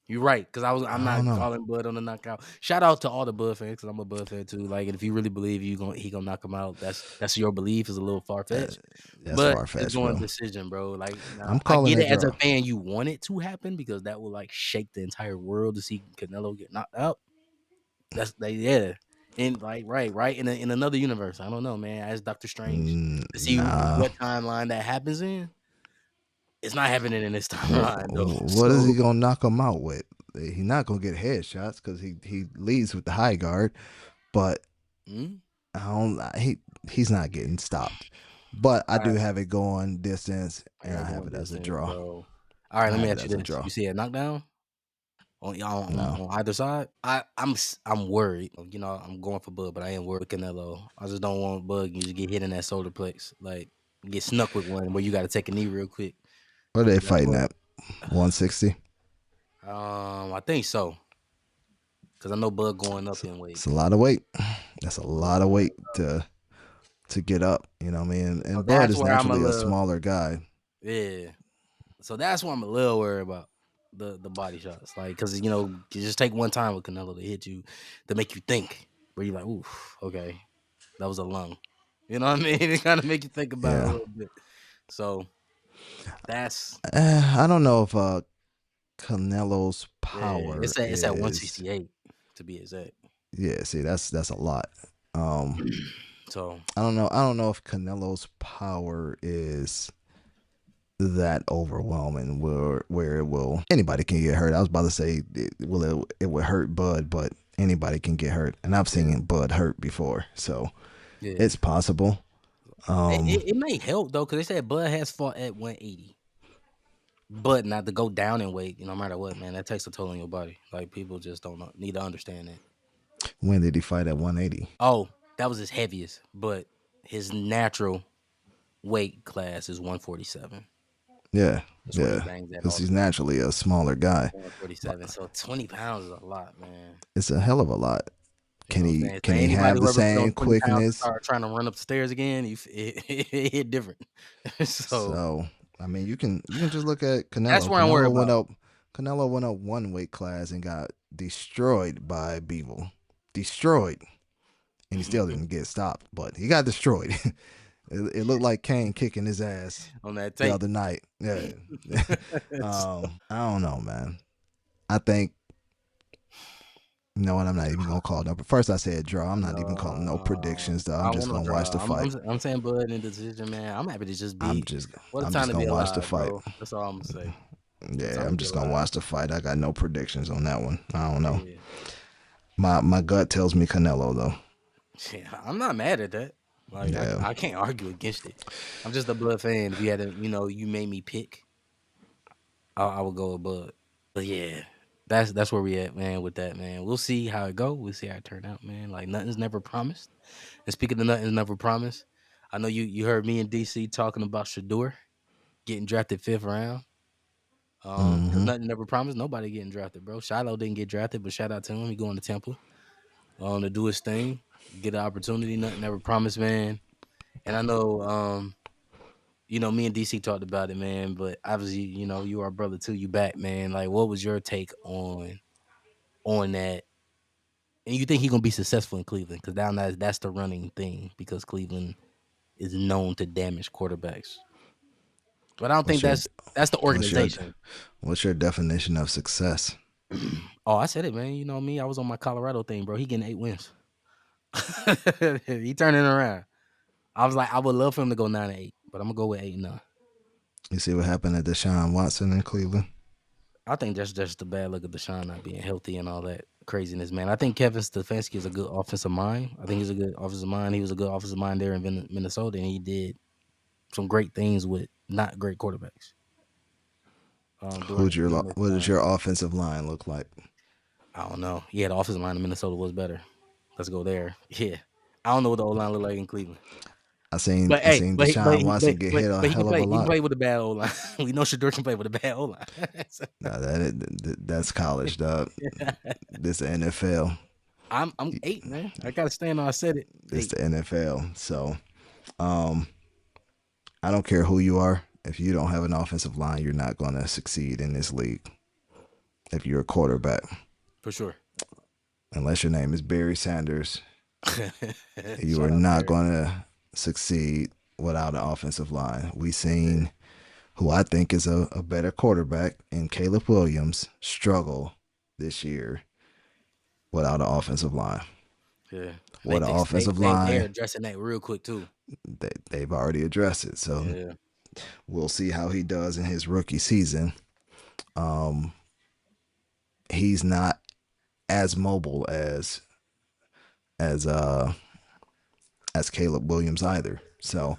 S1: You're right, because I'm not calling Bud on the knockout. Shout out to all the Bud fans, because I'm a Bud fan too. Like, if you really believe he gonna knock him out, that's your belief. Is a little far fetched.
S2: That's
S1: but
S2: far-fetched,
S1: it's going
S2: bro.
S1: decision, bro. Like,
S2: I'm calling
S1: I get it as
S2: draw.
S1: a fan. You want it to happen because that will like shake the entire world to see Canelo get knocked out. That's and like right in another universe. I don't know, man. As Doctor Strange to see what timeline that happens in. It's not happening in this timeline, though.
S2: What is he gonna knock him out with? He's not gonna get headshots because he leads with the high guard, but he's not getting stopped. But I do have it going distance, and I have it as a draw.
S1: Bro. All right, let me ask you this: you see a knockdown on either side? I'm worried. You know, I'm going for Bud, but I ain't worried with Canelo. I just don't want Bud to just get hit in that solar plex, like get snuck with one where you got to take a knee real quick.
S2: What are they fighting at? 160?
S1: I think so. Because I know Bud going up in weight.
S2: It's a lot of weight. That's a lot of weight to get up. You know what I mean? And Bud is naturally a smaller guy.
S1: Yeah. So that's what I'm a little worried about. The body shots. Like, because, you know, you just take one time with Canelo to hit you, to make you think. Where you're like, oof, okay. That was a lung. You know what I mean? It kind of make you think about it a little bit. So... That's
S2: I don't know if Canelo's power.
S1: It's at 168 to be exact.
S2: Yeah, see, that's a lot.
S1: So
S2: I don't know if Canelo's power is that overwhelming where it will anybody can get hurt. I was about to say it would hurt Bud, but anybody can get hurt, and I've seen Bud hurt before, so it's possible.
S1: It may help though, because they said Bud has fought at 180, but not to go down in weight. No matter what, man, that takes a toll on your body. Like, people just don't need to understand that.
S2: When did he fight at 180?
S1: Oh, that was his heaviest, but his natural weight class is 147.
S2: Yeah, because he's naturally a smaller guy.
S1: 147, so 20 pounds is a lot, man.
S2: It's a hell of a lot. Can he have the same quickness?
S1: Start trying to run up the stairs again. It hit different. so
S2: I mean, you can just look at Canelo.
S1: That's where I'm worried about.
S2: Canelo went up one weight class and got destroyed by Bivol. Destroyed, and he still didn't get stopped, but he got destroyed. It looked like Kane kicking his ass
S1: on that tape
S2: the other night. Yeah. I don't know, man. I think You know what? I'm not even gonna call no. But first, I said draw. I'm not even calling no
S1: No,
S2: predictions though.
S1: I
S2: I'm
S1: don't
S2: just
S1: want no
S2: gonna watch
S1: draw.
S2: the fight.
S1: I'm saying blood and decision, man. I'm happy to just
S2: I'm
S1: be.
S2: just
S1: What a
S2: I'm
S1: time
S2: just
S1: to be
S2: gonna watch the
S1: alive,
S2: fight.
S1: bro. That's all I'm gonna say. What a
S2: Yeah,
S1: time to
S2: I'm
S1: be
S2: just gonna
S1: alive.
S2: watch the fight. I got no predictions on that one. I don't know.
S1: Yeah,
S2: My gut tells me Canelo though.
S1: yeah. I'm not mad at that. Like
S2: Yeah.
S1: I can't argue against it. I'm just a blood fan. If you had to, you made me pick, I would go with blood. But yeah, that's where we at, man. With that, man, we'll see how it go. We'll see how it turn out, man. Like nothing's never promised. And speaking of nothing's never promised, I know you heard me and DC talking about Shador getting drafted 5th round. Because
S2: Mm-hmm.
S1: nothing never promised. Nobody getting drafted, bro. Shiloh didn't get drafted, but shout out to him. He going to Temple to do his thing, get an opportunity. Nothing never promised, man. And I know, me and DC talked about it, man. But obviously, you are a brother too. You back, man. Like, what was your take on that? And you think he gonna be successful in Cleveland? Because down that's the running thing. Because Cleveland is known to damage quarterbacks. But I don't think
S2: What's your
S1: that's the
S2: what's your
S1: organization.
S2: what's your definition of success?
S1: Oh, I said it, man. You know me. I was on my Colorado thing, bro. He getting 8 wins. He turning around. I was like, I would love for him to go 9-8, but I'm gonna go with 8-9.
S2: You see what happened to Deshaun Watson in Cleveland?
S1: I think that's just the bad look of Deshaun not being healthy and all that craziness, man. I think Kevin Stefanski is a good offensive mind. I think he's a good offensive mind. He was a good offensive mind there in Minnesota, and he did some great things with not great quarterbacks. During this
S2: What does
S1: time.
S2: your offensive line look like?
S1: I don't know. Yeah, the offensive line in Minnesota was better. Let's go there. Yeah, I don't know what the O line look like in Cleveland.
S2: I
S1: Hey,
S2: seen Deshaun Watson get hit a
S1: but he can
S2: hell of
S1: play.
S2: a
S1: He can
S2: lot.
S1: play with a bad O line. We know Shador can play with a bad O line.
S2: No, that's college, dog. This the NFL.
S1: I'm 8, man. I gotta stand on. I said it.
S2: This
S1: 8.
S2: the NFL. So, um, I don't care who you are. If you don't have an offensive line, you're not going to succeed in this league. If you're a quarterback,
S1: For sure.
S2: unless your name is Barry Sanders, you are
S1: Shout out
S2: not
S1: Barry.
S2: going to succeed without an offensive line. We seen who I think is a better quarterback in Caleb Williams struggle this year without an offensive line.
S1: Yeah. I
S2: What
S1: think
S2: an
S1: they
S2: offensive
S1: they they are
S2: line,
S1: addressing that real quick too.
S2: they've already addressed it. So
S1: Yeah.
S2: we'll see how he does in his rookie season. Um, he's not as mobile as uh as Caleb Williams either. So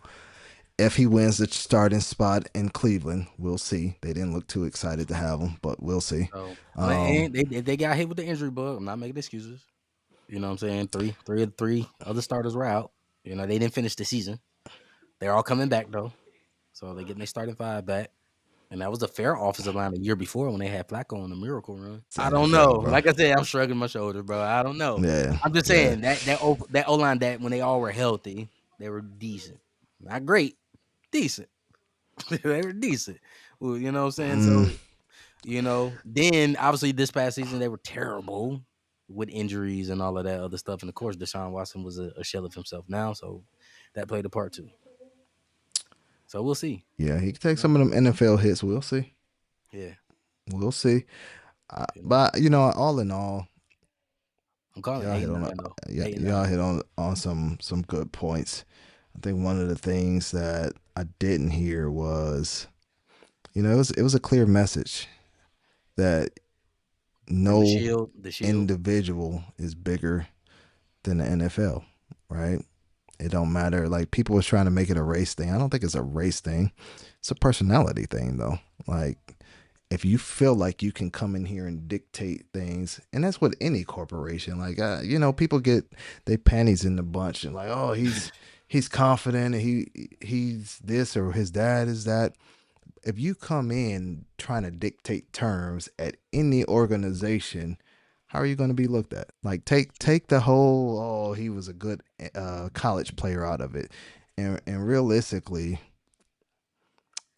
S2: if he wins the starting spot in Cleveland, we'll see. They didn't look too excited to have him, but we'll see.
S1: So
S2: Um,
S1: and they got hit with the injury bug. I'm not making excuses. You know what I'm saying? Three of the three other starters were out. They didn't finish the season. They're all coming back though. So they getting their starting 5 back. And that was a fair offensive line the year before when they had Flacco on the miracle run.
S2: it's
S1: I don't know.
S2: NFL, bro.
S1: Like I said, I'm shrugging my shoulders, bro. I don't know.
S2: Yeah,
S1: I'm just
S2: yeah.
S1: saying that O line that when they all were healthy, they were decent. Not great, decent. They were decent. Well, you know what I'm saying?
S2: Mm,
S1: So, then obviously this past season they were terrible with injuries and all of that other stuff. And of course, Deshaun Watson was a shell of himself now, so that played a part too. So we'll see.
S2: yeah, he can take some of them NFL hits. We'll see.
S1: Yeah.
S2: We'll see.
S1: You know.
S2: But all in all,
S1: I'm calling
S2: y'all
S1: eight
S2: hit
S1: and
S2: on
S1: nine though.
S2: yeah,
S1: 8-9.
S2: y'all hit on some good points. I think one of the things that I didn't hear was, it was a clear message that
S1: From the
S2: no
S1: shield, the shield.
S2: individual is bigger than the NFL, right? It don't matter. Like people was trying to make it a race thing. I don't think it's a race thing. It's a personality thing though. Like if you feel like you can come in here and dictate things, and that's with any corporation. Like people get they panties in the bunch and like, oh, he's confident and he's this or his dad is that. If you come in trying to dictate terms at any organization, how are you going to be looked at? Like take the whole he was a good college player out of it, and realistically,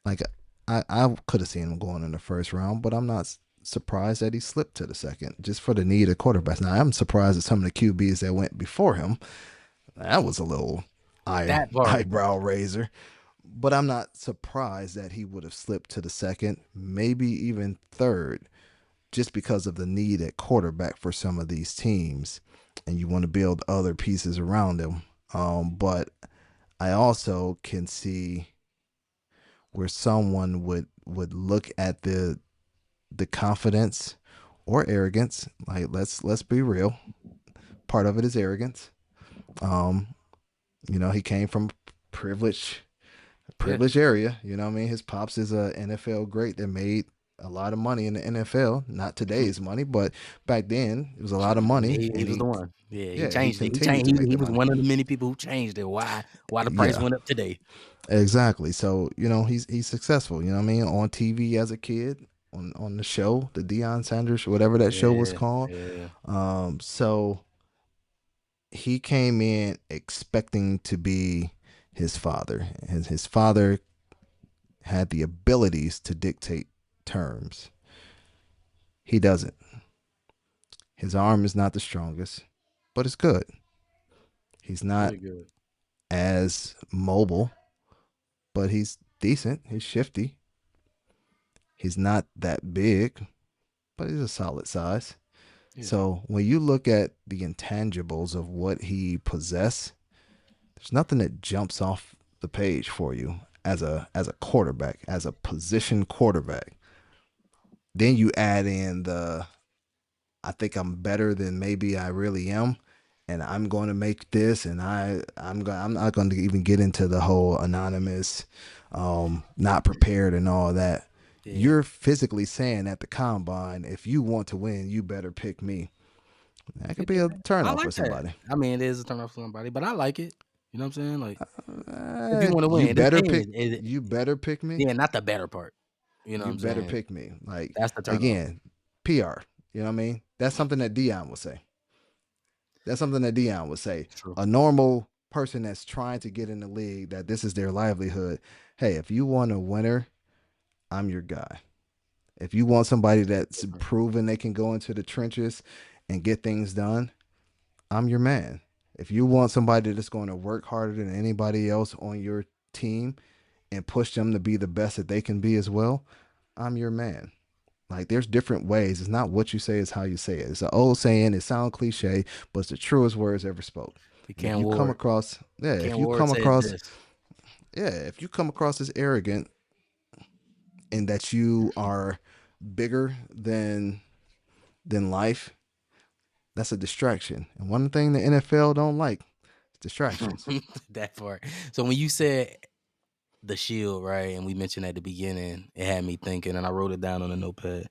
S2: like I could have seen him going in the first round, but I'm not surprised that he slipped to the second just for the need of quarterbacks. Now I'm surprised at some of the QBs that went before him. That was a little
S1: That part.
S2: eyebrow raiser. But I'm not surprised that he would have slipped to the second, maybe even third, just because of the need at quarterback for some of these teams, and you want to build other pieces around them. But I also can see where someone would look at the confidence or arrogance. Like let's be real. Part of it is arrogance. Um, he came from privilege
S1: Yeah.
S2: privileged area. You know what I mean? His pops is a NFL great that made a lot of money in the NFL. Not today's money, but back then it was a lot of money,
S1: He
S2: and
S1: was the one. Yeah, he
S2: he
S1: changed it. He
S2: continued
S1: changed.
S2: to make
S1: He
S2: the
S1: was
S2: money.
S1: one of the many people who changed it. Why the price
S2: Yeah,
S1: went up today?
S2: exactly. So he's successful. You know what I mean? On TV as a kid, on the show, the Deion Sanders, whatever that show was
S1: Yeah,
S2: called.
S1: yeah.
S2: So he came in expecting to be his father. His father had the abilities to dictate terms. He doesn't. His arm is not the strongest, but it's good. He's not
S1: Pretty good.
S2: as mobile, but he's decent. He's shifty. He's not that big, but he's a solid size.
S1: Yeah.
S2: So when you look at the intangibles of what he possesses, there's nothing that jumps off the page for you as a quarterback, as a position quarterback. Then you add in the I think I'm better than maybe I really am, and I'm going to make this, and I'm not going to even get into the whole anonymous, not prepared and all that.
S1: Yeah.
S2: You're physically saying at the combine, if you want to win, you better pick me. That could be a
S1: I
S2: turnoff for
S1: like that.
S2: somebody.
S1: I mean, it is a turn off for somebody, but I like it. You know what I'm saying? Like, if you want to
S2: You
S1: win, it
S2: better
S1: depends.
S2: pick. You better pick me.
S1: Yeah, not the better part. You know what
S2: You
S1: I'm
S2: better
S1: saying?
S2: pick me. Like
S1: That's the turn off.
S2: again, PR. You know what I mean? That's something that Dion would say. That's something that Dion would say.
S1: True.
S2: A normal person that's trying to get in the league, that this is their livelihood. Hey, if you want a winner, I'm your guy. If you want somebody that's proven they can go into the trenches and get things done, I'm your man. If you want somebody that's going to work harder than anybody else on your team and push them to be the best that they can be as well, I'm your man. Like there's different ways. It's not what you say, it's how you say it. It's an old saying, it sounds cliche, but it's the truest words ever spoke. And if
S1: Ken
S2: you come
S1: Ward.
S2: across, yeah, if
S1: Ken
S2: you
S1: Ward
S2: come
S1: said
S2: across,
S1: this.
S2: yeah, if you come across as arrogant and that you are bigger than life, that's a distraction. And one thing the NFL don't like is distractions.
S1: That part. So when you said the shield, right, and we mentioned at the beginning, it had me thinking, and I wrote it down on a notepad.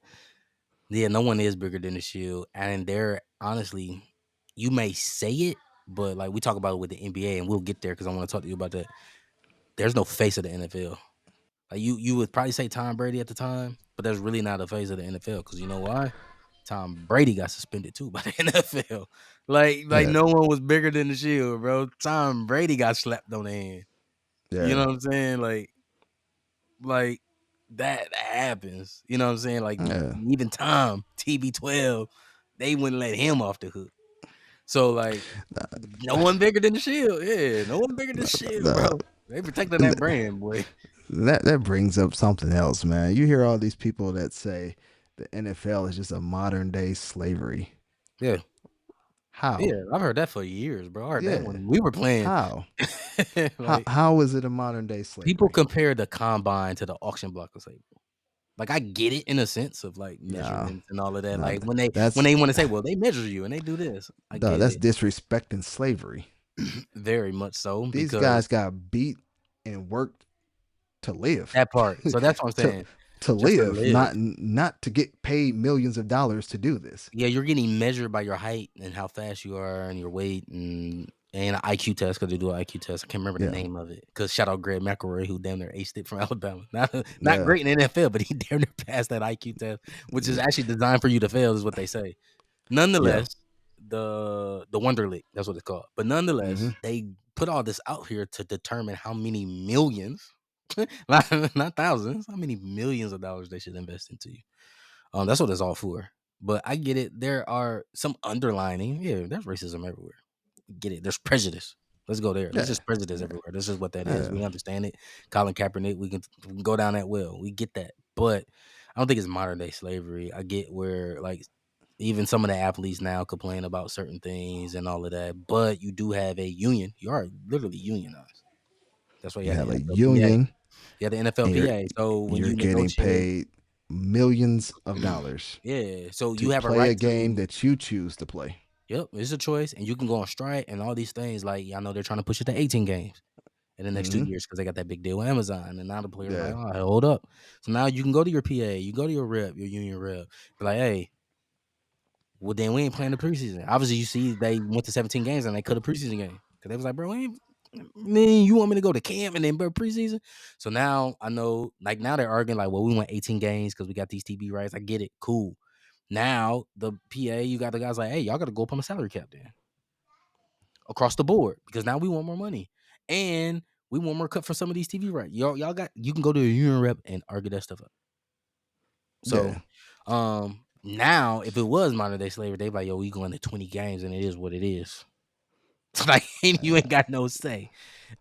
S1: Yeah, no one is bigger than the shield, and they're honestly, you may say it, but like we talk about it with the NBA, and we'll get there because I want to talk to you about that. There's no face of the NFL. Like you would probably say Tom Brady at the time, but that's really not a face of the NFL because you know why? Tom Brady got suspended too by the NFL. Like
S2: Yeah,
S1: no one was bigger than the shield, bro. Tom Brady got slapped on the hand. You know
S2: yeah,
S1: what I'm saying? Like that happens. You know what I'm saying? Like
S2: yeah.
S1: even Tom TB12, they wouldn't let him off the hook. So like no one bigger than the shield. Yeah, no one bigger than the shield,
S2: The,
S1: bro. They protecting that brand, boy.
S2: that brings up something else, man. You hear all these people that say the NFL is just a modern day slavery.
S1: Yeah.
S2: How?
S1: Yeah, I've heard that for years, bro. I heard that
S2: Yeah.
S1: when we were playing.
S2: How?
S1: Like
S2: How is it a modern day
S1: people
S2: slavery?
S1: compare the combine to the auction block of slavery. Like I get it in a sense of like
S2: No,
S1: measurements and all of that.
S2: no,
S1: Like when
S2: that's
S1: they want to say, well, they measure you and they do this. I
S2: no,
S1: get
S2: that's
S1: it.
S2: disrespecting slavery.
S1: Very much so
S2: These
S1: because
S2: guys got beat and worked to live,
S1: that part. So that's what I'm
S2: to
S1: saying.
S2: to
S1: Just to
S2: live,
S1: live.
S2: not to get paid millions of dollars to do this.
S1: Yeah, you're getting measured by your height and how fast you are and your weight and an IQ test because they do an IQ test. I can't remember the
S2: Yeah,
S1: name of it. Because shout out Greg McElroy who damn near aced it from Alabama. Not
S2: yeah,
S1: great in the NFL, but he damn near passed that IQ test, which is actually designed for you to fail, is what they say.
S2: yeah.
S1: Nonetheless, the Wonderlic, that's what it's called. But
S2: Hmm.
S1: nonetheless, they put all this out here to determine how many millions, not thousands, how many millions of dollars they should invest into you. That's what it's all for. But I get it. There are some underlining. Yeah, there's racism everywhere. Get it. There's prejudice. Let's go there. There's
S2: Yeah,
S1: just prejudice
S2: yeah,
S1: everywhere. This is what that is.
S2: yeah.
S1: We understand it. Colin Kaepernick, we can go down that well. We get that. But I don't think it's modern day slavery. I get where like even some of the athletes now complain about certain things and all of that, but you do have a union. You are literally unionized. That's why you
S2: You
S1: have the
S2: have a
S1: NFLPA.
S2: union,
S1: You have the
S2: and
S1: NFLPA. So when
S2: you're
S1: you
S2: getting
S1: negotiate,
S2: paid millions of dollars
S1: yeah, so
S2: to
S1: you have a
S2: play a
S1: right
S2: game
S1: to.
S2: that you choose to play.
S1: Yep, it's a choice, and you can go on strike and all these things. Like I know they're trying to push it to 18 games in the next 2
S2: Hmm.
S1: years because they got that big deal with Amazon, and now the players are
S2: Yeah,
S1: like, oh, hold up. So now you can go to your PA, you go to your rep, your union rep, be like, hey, well then we ain't playing the preseason. Obviously, you see they went to 17 games and they cut a preseason game because they was like, bro, man, you want me to go to camp and then bro preseason? So now I know, like now they're arguing like, well, we went 18 games because we got these TB rights. I get it, cool. Now the PA, you got the guys like, hey, y'all got to go up on the salary cap then across the board because now we want more money and we want more cut for some of these TV rights. Y'all got you can go to a union rep and argue that stuff up. So,
S2: yeah,
S1: now if it was modern day slavery, they be like, yo, we going to 20 games and it is what it is. It's like you ain't got no say.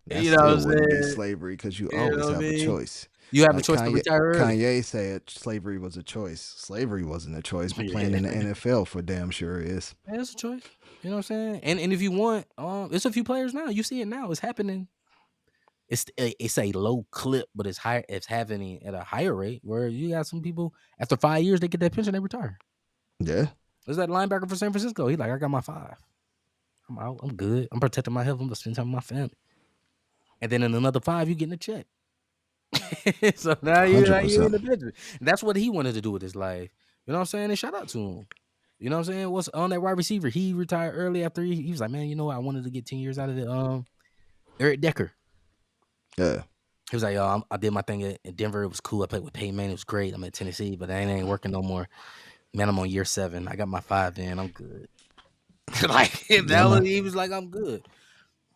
S2: that
S1: You know what I'm
S2: still wouldn't be
S1: saying?
S2: slavery because you
S1: You
S2: always
S1: know what I
S2: have a
S1: mean?
S2: choice.
S1: You have a
S2: Like
S1: choice to
S2: Kanye,
S1: retire early.
S2: Kanye said slavery was a choice. Slavery wasn't a choice, but playing
S1: Yeah,
S2: in the NFL for damn sure is.
S1: it's a choice. You know what I'm saying? And if you want, it's a few players now. You see it now. It's happening. It's a low clip, but it's high. It's happening at a higher rate where you got some people after 5 years they get that pension, they retire.
S2: Yeah,
S1: There's that linebacker for San Francisco. He like, I got my 5. I'm out. I'm good. I'm protecting my health. I'm gonna spend time with my family. And then in another 5, you getting a check. So now you in
S2: 100%.
S1: the pension. And that's what he wanted to do with his life. You know what I'm saying? And shout out to him. You know what I'm saying? What's on that wide receiver? He retired early after he was like, man, you know what? I wanted to get 10 years out of the Eric Decker.
S2: Yeah,
S1: He was like, yo, I did my thing in Denver. It was cool. I played with Peyton Manning. It was great. I'm at Tennessee, but I ain't working no more. Man, I'm on year 7. I got my 5 in. I'm good. Like
S2: yeah,
S1: that was
S2: man.
S1: he was like, I'm good.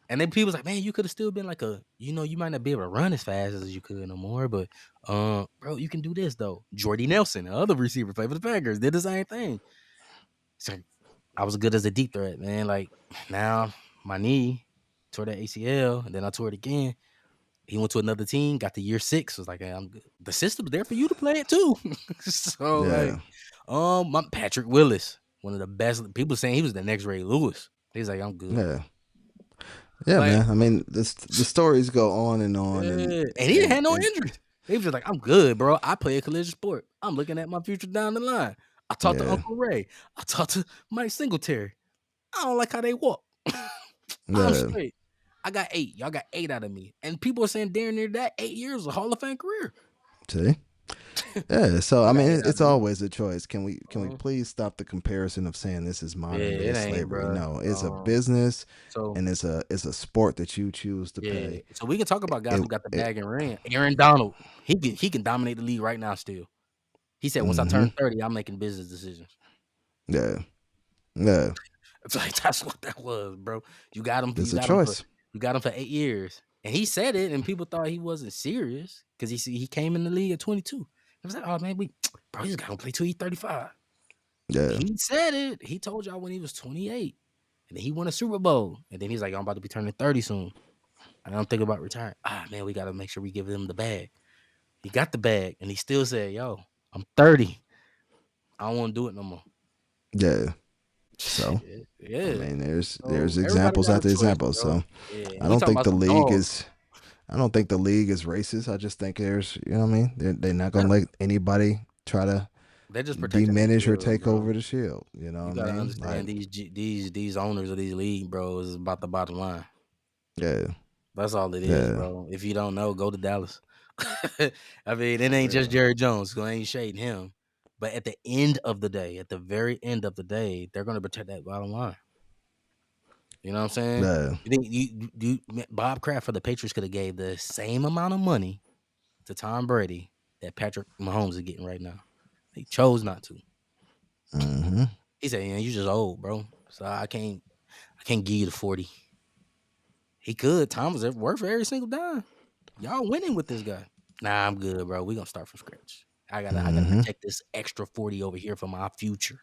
S1: And then people was like, man, you could have still been like you might not be able to run as fast as you could no more, but bro, you can do this though. Jordy Nelson, the other receiver, played for the Packers, did the same thing. So I was good as a deep threat, man. Like now my knee tore that ACL, and then I tore it again. He went to another team, got to year 6. Was like, hey, I'm good. The system's there for you to play it too. So like,
S2: Yeah,
S1: my Patrick Willis, one of the best. People saying he was the next Ray Lewis. He's like, I'm good.
S2: yeah, yeah,
S1: Like,
S2: man. I mean, the stories go on,
S1: yeah. And he didn't have no
S2: and
S1: injuries. He was just like, I'm good, bro. I play a collision sport. I'm looking at my future down the line. I talked to
S2: yeah,
S1: Uncle Ray. I talked to Mike Singletary. I don't like how they walk. I'm
S2: yeah.
S1: straight. I got 8. Y'all got 8 out of me. And people are saying damn near that 8 years a Hall of Fame career.
S2: See. Yeah, so I
S1: I got
S2: mean,
S1: 8 out
S2: it's
S1: of me.
S2: always a choice. Can we please stop the comparison of saying this is
S1: Yeah,
S2: modern day
S1: it ain't,
S2: slavery?
S1: bro.
S2: No, it's a business,
S1: So
S2: and it's a sport that you choose to
S1: yeah,
S2: pay.
S1: so we can talk about guys
S2: It
S1: who got the
S2: it.
S1: bag and ring. Aaron Donald, he can dominate the league right now. Still, he said, once I
S2: Mm-hmm.
S1: turn 30, I'm making business decisions.
S2: Yeah, yeah.
S1: It's like that's what that was, bro. You got him.
S2: It's a choice.
S1: You got him for 8 years, and he said it, and people thought he wasn't serious because he came in the league at 22. It was like, oh man, bro, he's got to play till he's 35.
S2: Yeah,
S1: He said it. He told y'all when he was 28, and then he won a Super Bowl, and then he's like, I'm about to be turning 30 soon. And I'm thinking about retiring. Man, we got to make sure we give him the bag. He got the bag, and he still said, yo, I'm 30. I don't want to do it no more.
S2: yeah. So I
S1: Yeah.
S2: mean,
S1: So
S2: there's
S1: everybody
S2: examples
S1: got a
S2: after
S1: choice,
S2: examples.
S1: bro.
S2: So
S1: Yeah.
S2: I
S1: And we
S2: don't
S1: talking
S2: think
S1: about
S2: the
S1: some
S2: league
S1: dogs.
S2: is. I don't think the league is racist. I just think there's, you know what I mean. They're not gonna
S1: Yeah.
S2: let anybody try to
S1: They're just protecting their
S2: diminish or
S1: shield,
S2: take
S1: bro.
S2: over the shield. You know
S1: You
S2: what I
S1: gotta
S2: mean? Like,
S1: understand these owners of these league, bro, is about the bottom line.
S2: yeah,
S1: That's all it is,
S2: yeah,
S1: bro. If you don't know, go to Dallas. I mean, it ain't just
S2: real.
S1: Jerry Jones, so I ain't shading him. But at the end of the day, at the very end of the day, they're gonna protect that bottom line. You know what I'm saying?
S2: Yeah,
S1: You think Bob Kraft for the Patriots could have gave the same amount of money to Tom Brady that Patrick Mahomes is getting right now. He chose not to.
S2: mm-hmm.
S1: He said, "Yeah, you just old, bro. So I can't give you the 40." He could. Tom was worth every single dime. Y'all winning with this guy. Nah, I'm good, bro. We gonna start from scratch. I gotta
S2: Mm-hmm.
S1: protect this extra 40 over here for my future.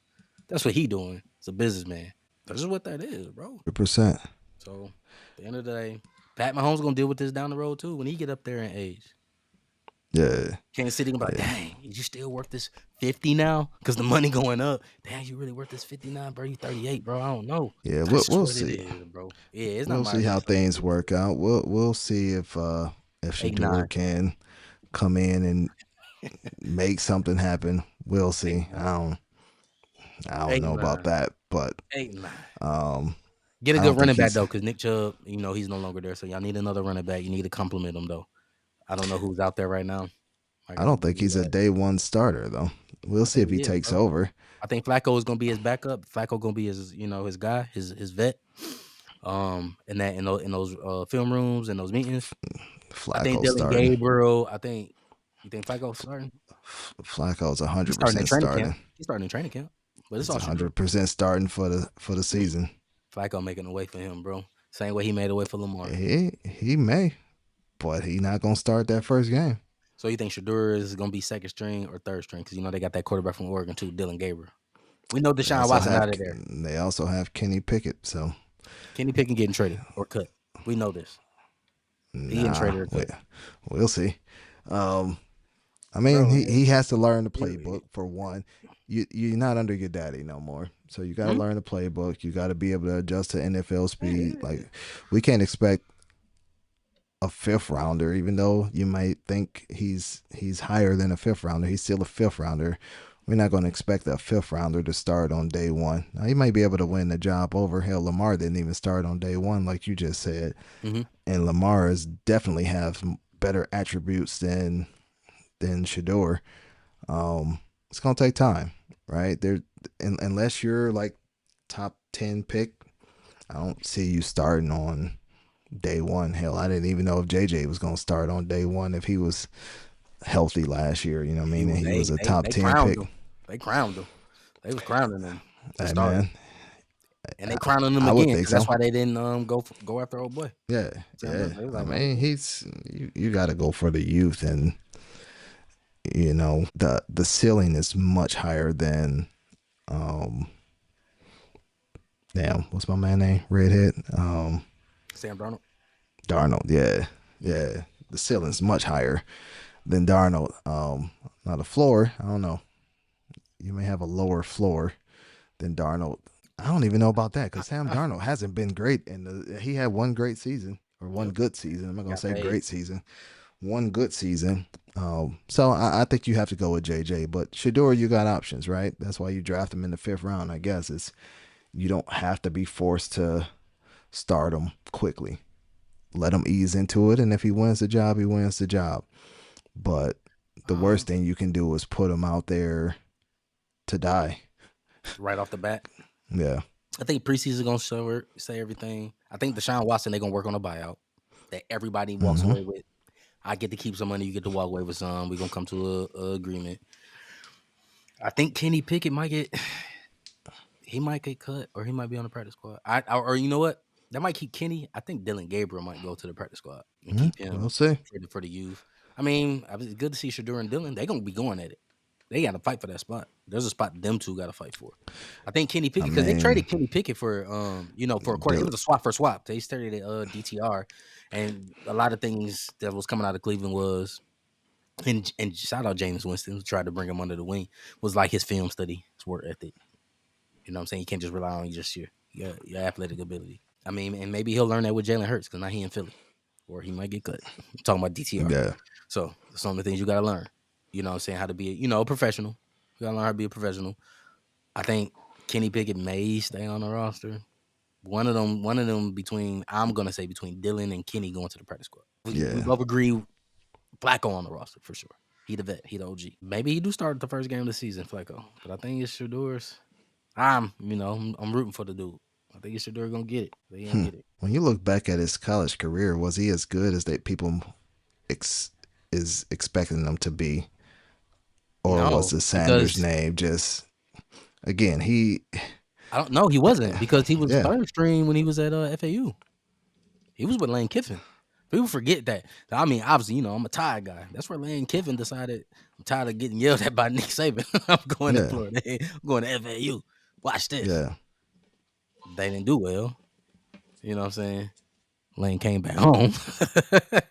S1: That's what he doing. It's a businessman. That's just what that is, bro.
S2: 100%.
S1: So at the end of the day, Pat Mahomes gonna deal with this down the road too when he get up there in age.
S2: Yeah.
S1: Kansas City gonna be like, dang, is you still worth this 50 now? Because the money going up. Dang, you really worth this 59, bro? You 38, bro. I don't know.
S2: Yeah,
S1: That's just
S2: we'll
S1: what it
S2: see.
S1: is, bro. Yeah, it's not
S2: We'll
S1: my
S2: see how
S1: concern.
S2: things work out. We'll see if Shador
S1: 8-9.
S2: can come in and make something happen. We'll see.
S1: 8-9.
S2: I don't know about
S1: 8-9.
S2: that, but
S1: 8-9.
S2: um
S1: Get a
S2: I
S1: good
S2: don't think
S1: running back
S2: he's
S1: though, because Nick Chubb, he's no longer there. So y'all need another running back. You need to compliment him though. I don't know who's out there right now. I
S2: I
S1: got to
S2: don't think
S1: Google
S2: he's a
S1: that.
S2: day one starter though. We'll
S1: I
S2: see if
S1: think
S2: he
S1: he is,
S2: takes
S1: bro.
S2: over.
S1: I think Flacco is gonna be his backup. Flacco gonna be his guy, his vet. In those film rooms and those meetings. I think
S2: Flacco
S1: Dylan
S2: starting.
S1: Gabriel. You think Flacco's starting?
S2: Flacco's
S1: He's starting in
S2: 100%
S1: training camp.
S2: starting.
S1: He's starting in training camp. But it's
S2: He's
S1: all Shador.
S2: 100% starting for the season.
S1: Flacco making a way for him, bro. Same way he made a way for Lamar.
S2: He may, but he not gonna start that first game.
S1: So you think Shador is gonna be second string or third string? Because they got that quarterback from Oregon too, Dylan Gabriel. We know Deshaun Watson out of there.
S2: They also have Kenny Pickett. So
S1: Kenny Pickett getting traded or cut. We know this. He getting traded or cut.
S2: We'll see. I mean,
S1: Bro,
S2: he has to learn the playbook for one. You're not under your daddy no more, so you got to learn the playbook. You got to be able to adjust to NFL speed. Like we can't expect a fifth rounder, even though you might think he's higher than a fifth rounder. He's still a fifth rounder. We're not going to expect a fifth rounder to start on day one. Now, he might be able to win the job over. Hell, Lamar didn't even start on day one, like you just said. And Lamar is definitely have better attributes than Shador. It's gonna take time, right? Unless you're like top 10 pick, I don't see you starting on day one. Hell, I didn't even know if JJ was gonna start on day one if he was healthy last year. You know what I mean? And he was a top 10 pick.
S1: They crowned him. They was crowning him.
S2: Hey, man.
S1: And they crowning him again. That's why they didn't go after old boy.
S2: Yeah. I mean, you got to go for the youth, and the ceiling is much higher than what's my man name? Redhead.
S1: Sam Darnold.
S2: Darnold, yeah. The ceiling's much higher than Darnold. Now the floor, I don't know. You may have a lower floor than Darnold. I don't even know about that because Sam Darnold hasn't been great, and he had one great season or one good season. I'm not gonna say great season, one good season. So I think you have to go with JJ, but Shador, you got options, right? That's why you draft him in the 5th round. I guess you don't have to be forced to start him quickly. Let him ease into it, and if he wins the job, he wins the job. But the worst thing you can do is put him out there to die
S1: right off the bat.
S2: Yeah,
S1: I think preseason gonna say everything. I think Deshaun Watson, they're gonna work on a buyout that everybody walks away with. I get to keep some money, you get to walk away with some. We're gonna come to a agreement. I think Kenny Pickett might get cut, or he might be on the practice squad. Or you know what? That might keep Kenny. I think Dylan Gabriel might go to the practice squad and keep him.
S2: We'll see.
S1: For the youth. I mean, it's good to see Shador and Dylan. They're gonna be going at it. They got to fight for that spot. There's a spot them two got to fight for. I think Kenny Pickett, because they traded Kenny Pickett for for a quarter. It was a swap for swap. They started at DTR, and a lot of things that was coming out of Cleveland was, and shout out James Winston, who tried to bring him under the wing, was like his film study, his work ethic. You know what I'm saying? You can't just rely on just your athletic ability. I mean, and maybe he'll learn that with Jalen Hurts because now he in Philly, or he might get cut. I'm talking about DTR.
S2: Yeah.
S1: So some of the things you got to learn. You know what I'm saying? How to be, a professional. You got to learn how to be a professional. I think Kenny Pickett may stay on the roster. One of them between Dylan and Kenny going to the practice squad. We both agree Flacco on the roster for sure. He the vet. He the OG. Maybe he do start the first game of the season, Flacco. But I think it's Shador's. I'm rooting for the dude. I think it's Shador gonna get it. They ain't get it.
S2: When you look back at his college career, was he as good as people is expecting them to be? Or was the Sanders name just, again,
S1: I don't know. He wasn't, because he was third string when he was at FAU. He was with Lane Kiffin. People forget that. I mean, obviously, I'm a Tide guy. That's where Lane Kiffin decided, I'm tired of getting yelled at by Nick Saban. I'm going to Florida. I'm going to FAU. Watch this.
S2: Yeah.
S1: They didn't do well. You know what I'm saying? Lane came back home,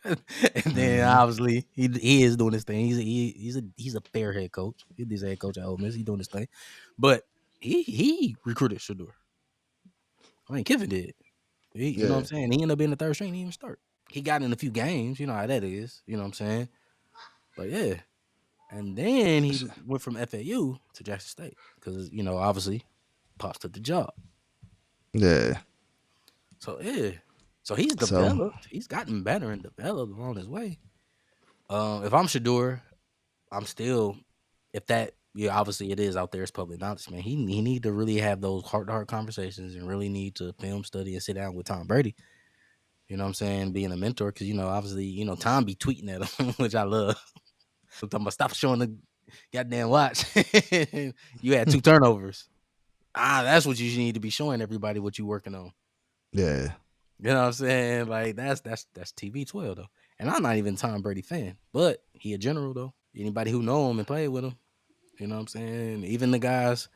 S1: and then obviously he is doing his thing. He's a fair head coach. He's a head coach at Ole Miss. He's doing his thing, but he recruited Shador. I mean, Kiffin did. You know what I'm saying? He ended up being the third string. He didn't even start. He got in a few games. You know how that is. You know what I'm saying? But yeah, and then he went from FAU to Jackson State because obviously Pops took the job.
S2: Yeah.
S1: So yeah, so he's developed. He's gotten better and developed along his way. If I'm Shador, I'm still obviously it is out there. It's public knowledge, man. He need to really have those heart-to-heart conversations and really need to film study and sit down with Tom Brady. You know what I'm saying? Being a mentor, because obviously Tom be tweeting at him, which I love. So I'm talking about stop showing the goddamn watch. You had 2 turnovers. That's what you need to be showing everybody what you working on.
S2: Yeah.
S1: You know what I'm saying? Like that's TB12 though. And I'm not even a Tom Brady fan, but he a general though. Anybody who know him and play with him, you know what I'm saying? Even the guys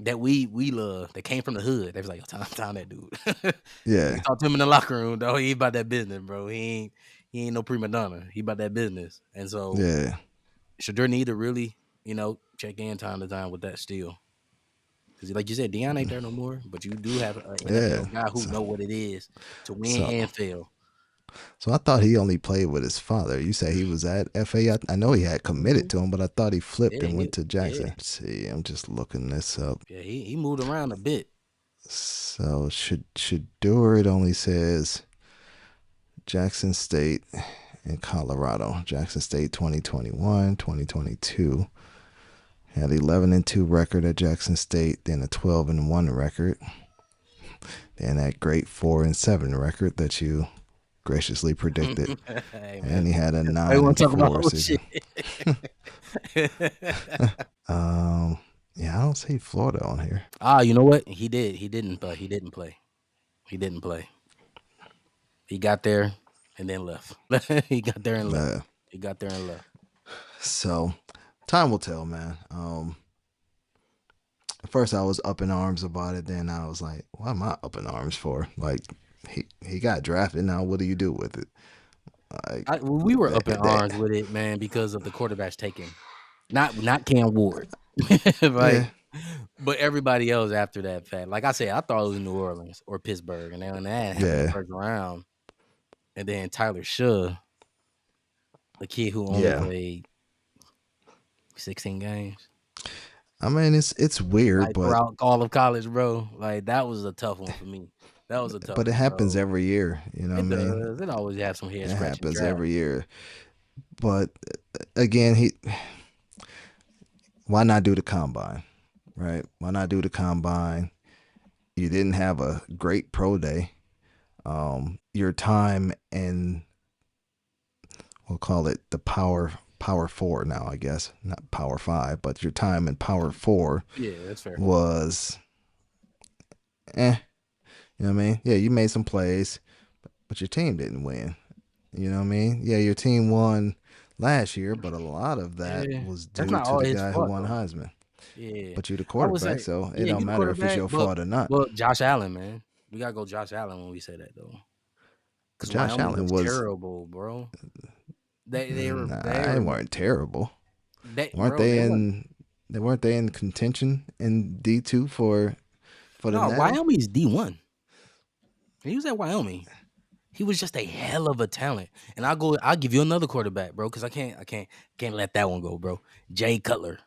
S1: that we love that came from the hood, they was like, Tom that dude.
S2: Yeah.
S1: We talked to him in the locker room, though. He about that business, bro. He ain't no prima donna. He about that business. And so Shador need to really, check in time to time with that still. Because like you said, Deion ain't there no more, but you do have an NFL guy who know what it is to win and fail.
S2: So I thought he only played with his father. You say he was at FA. I know he had committed to him, but I thought he flipped and went to Jackson. Let's see, I'm just looking this up.
S1: Yeah, he moved around a bit.
S2: So Shador, it only says Jackson State and Colorado. Jackson State 2021, 2022. Had 11-2 record at Jackson State, then a 12-1 record, then that great 4-7 record that you graciously predicted. Hey, and he had a 9-4 season. Yeah, I don't see Florida on here.
S1: You know what? He didn't play. He didn't play. He got there and then left. He got there and left. He got there and left.
S2: So time will tell, man. At first I was up in arms about it. Then I was like, what am I up in arms for? Like, he got drafted. Now what do you do with it? Like,
S1: we were up in arms with it, man, because of the quarterbacks taken. Not Cam Ward. But everybody else after that fact. Like I said, I thought it was New Orleans or Pittsburgh. And then that happened the first round. And then Tyler Shaw, the kid who only played 16 games.
S2: I mean, it's weird,
S1: like,
S2: but
S1: throughout all of college, bro, like that was a tough one for me. That was a tough.
S2: But it happens every year, you know what I mean?
S1: It always has some head scratching.
S2: It happens every year. But again, why not do the combine, right? Why not do the combine? You didn't have a great pro day. Your time in, we'll call it the Power 4 now, I guess, not Power 5, but your time in Power 4
S1: that's fair.
S2: Was you know what I mean? Yeah, you made some plays, but your team didn't win. You know what I mean? Yeah, your team won last year, but a lot of that was due to the guy who won Heisman.
S1: Yeah,
S2: but you're the quarterback, so it don't matter if it's your fault or not.
S1: Well, Josh Allen, man, we gotta go Josh Allen when we say that though.
S2: Because Josh Allen was
S1: terrible, bro. They
S2: weren't terrible. Weren't they in contention in D2 for the
S1: No, Wyoming's D1. He was at Wyoming. He was just a hell of a talent. And I'll give you another quarterback, bro, because I can't let that one go, bro. Jay Cutler.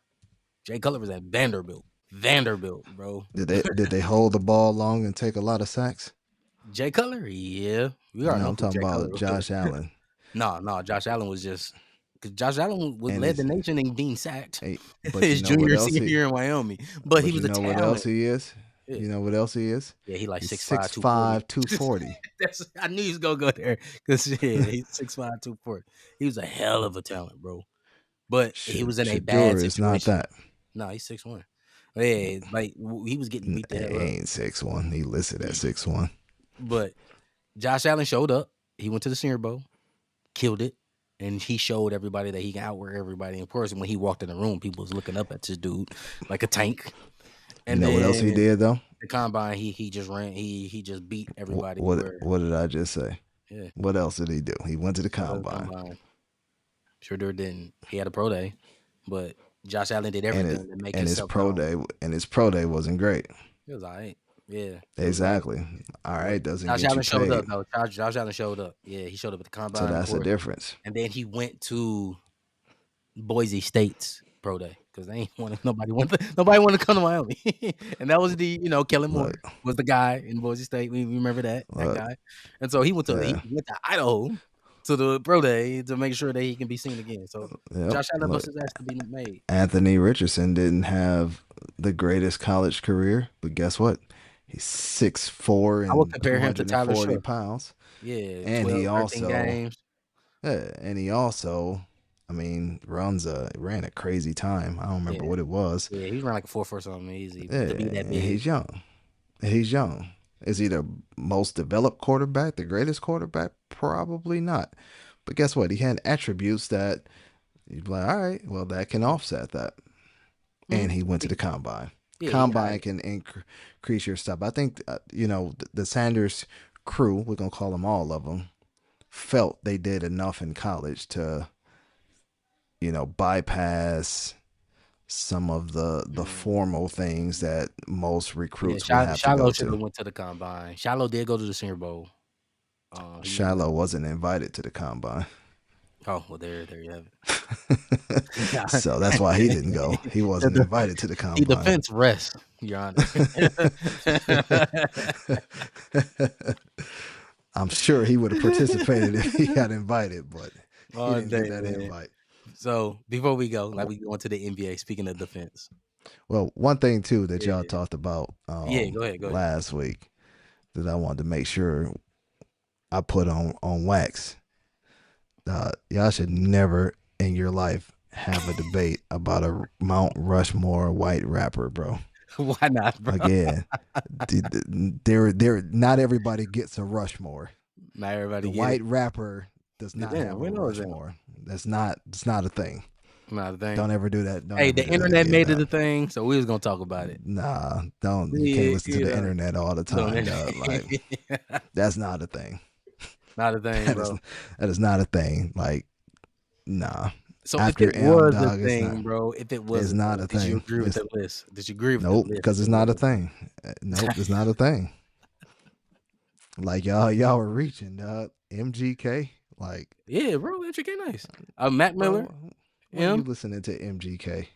S1: Jay Cutler was at Vanderbilt. Bro.
S2: Did they hold the ball long and take a lot of sacks?
S1: Jay Cutler? Yeah.
S2: I'm talking about Josh Allen.
S1: No, Josh Allen was just because Josh Allen led the nation in being sacked
S2: his
S1: junior year in Wyoming. But he was a talent.
S2: What else he is? Yeah. You know what else he is?
S1: Yeah, he like
S2: 6'5", 240.
S1: I knew he was gonna go there because he's 6'5", 240. He was a hell of a talent, bro. But he was in a bad situation.
S2: It's not that.
S1: No, he's 6'1". Yeah, like he was getting beat the hell up.
S2: He ain't 6'1". He listed at 6'1".
S1: But Josh Allen showed up. He went to the Senior Bowl, killed it, and he showed everybody that he can outwork everybody in person. When he walked in the room, people was looking up at this dude like a tank.
S2: And you know what else he did though?
S1: the combine, he just ran. He just beat everybody.
S2: What did I just say?
S1: Yeah.
S2: What else did he do? He went to the
S1: Showed up
S2: combine.
S1: Sure didn't. He had a pro day, but Josh Allen did everything to make
S2: his
S1: himself
S2: pro
S1: known.
S2: day and his pro day wasn't great.
S1: It was all right. Yeah.
S2: Exactly. All right, doesn't
S1: Josh
S2: get
S1: Allen
S2: you
S1: showed
S2: paid.
S1: up though. Josh Allen showed up. Yeah, he showed up at the combine.
S2: So that's
S1: of
S2: the
S1: course.
S2: difference.
S1: And then he went to Boise State's pro day because they ain't nobody wanted to come to Miami. And that was Kellen Moore was the guy in Boise State. We remember that guy. And so he went to Idaho to the pro day to make sure that he can be seen again. So Josh Allen must have to be made.
S2: Anthony Richardson didn't have the greatest college career, but guess what? He's 6'4" and
S1: I would compare him to Tyler
S2: 240
S1: Shough.
S2: pounds.
S1: Yeah,
S2: and
S1: 12,
S2: he also
S1: games.
S2: Yeah, and he also, I mean, ran a crazy time. I don't remember what it was.
S1: Yeah, he ran like a 4 for something easy.
S2: Yeah,
S1: to be that big.
S2: he's young. Is he the most developed quarterback, the greatest quarterback? Probably not. But guess what? He had attributes that you'd be like, all right, well, that can offset that. And he went to the combine.
S1: Yeah,
S2: combine can increase your stuff. I think, the Sanders crew, we're going to call them all of them, felt they did enough in college to, bypass some of the formal things that most recruits would have to go
S1: Shiloh
S2: to.
S1: should have went to the combine. Shiloh did go to the Senior Bowl.
S2: Shiloh wasn't invited to the combine.
S1: Oh, well, there you have
S2: it. So that's why he didn't go. He wasn't invited to the combine.
S1: He defense rest, Your Honor.
S2: I'm sure he would have participated if he got invited, but he didn't get that invite.
S1: So before we go, we go into the NBA, speaking of defense.
S2: Well, one thing too that y'all talked about
S1: go ahead.
S2: last week that I wanted to make sure I put on wax. Y'all should never in your life have a debate about a Mount Rushmore white rapper, bro.
S1: Why not, bro?
S2: Again, not everybody gets a Rushmore.
S1: Not everybody.
S2: The white rapper does not have a Rushmore. That's not a thing.
S1: Not a thing.
S2: Don't ever do that.
S1: Hey, the internet made it a thing, so we was gonna talk about it.
S2: Nah, don't. You can't listen to the internet all the time. That's not a thing.
S1: Not a thing, bro.
S2: That is not a thing. Like, nah.
S1: So if it was a thing, bro, if it was,
S2: it's not a thing.
S1: Did you agree with the list? Did you agree with
S2: nope,
S1: the list?
S2: Because it's not a thing. Nope, it's not a thing. Like y'all were reaching, MGK, like
S1: yeah, bro, MGK nice. Matt Miller.
S2: When you listening to MGK?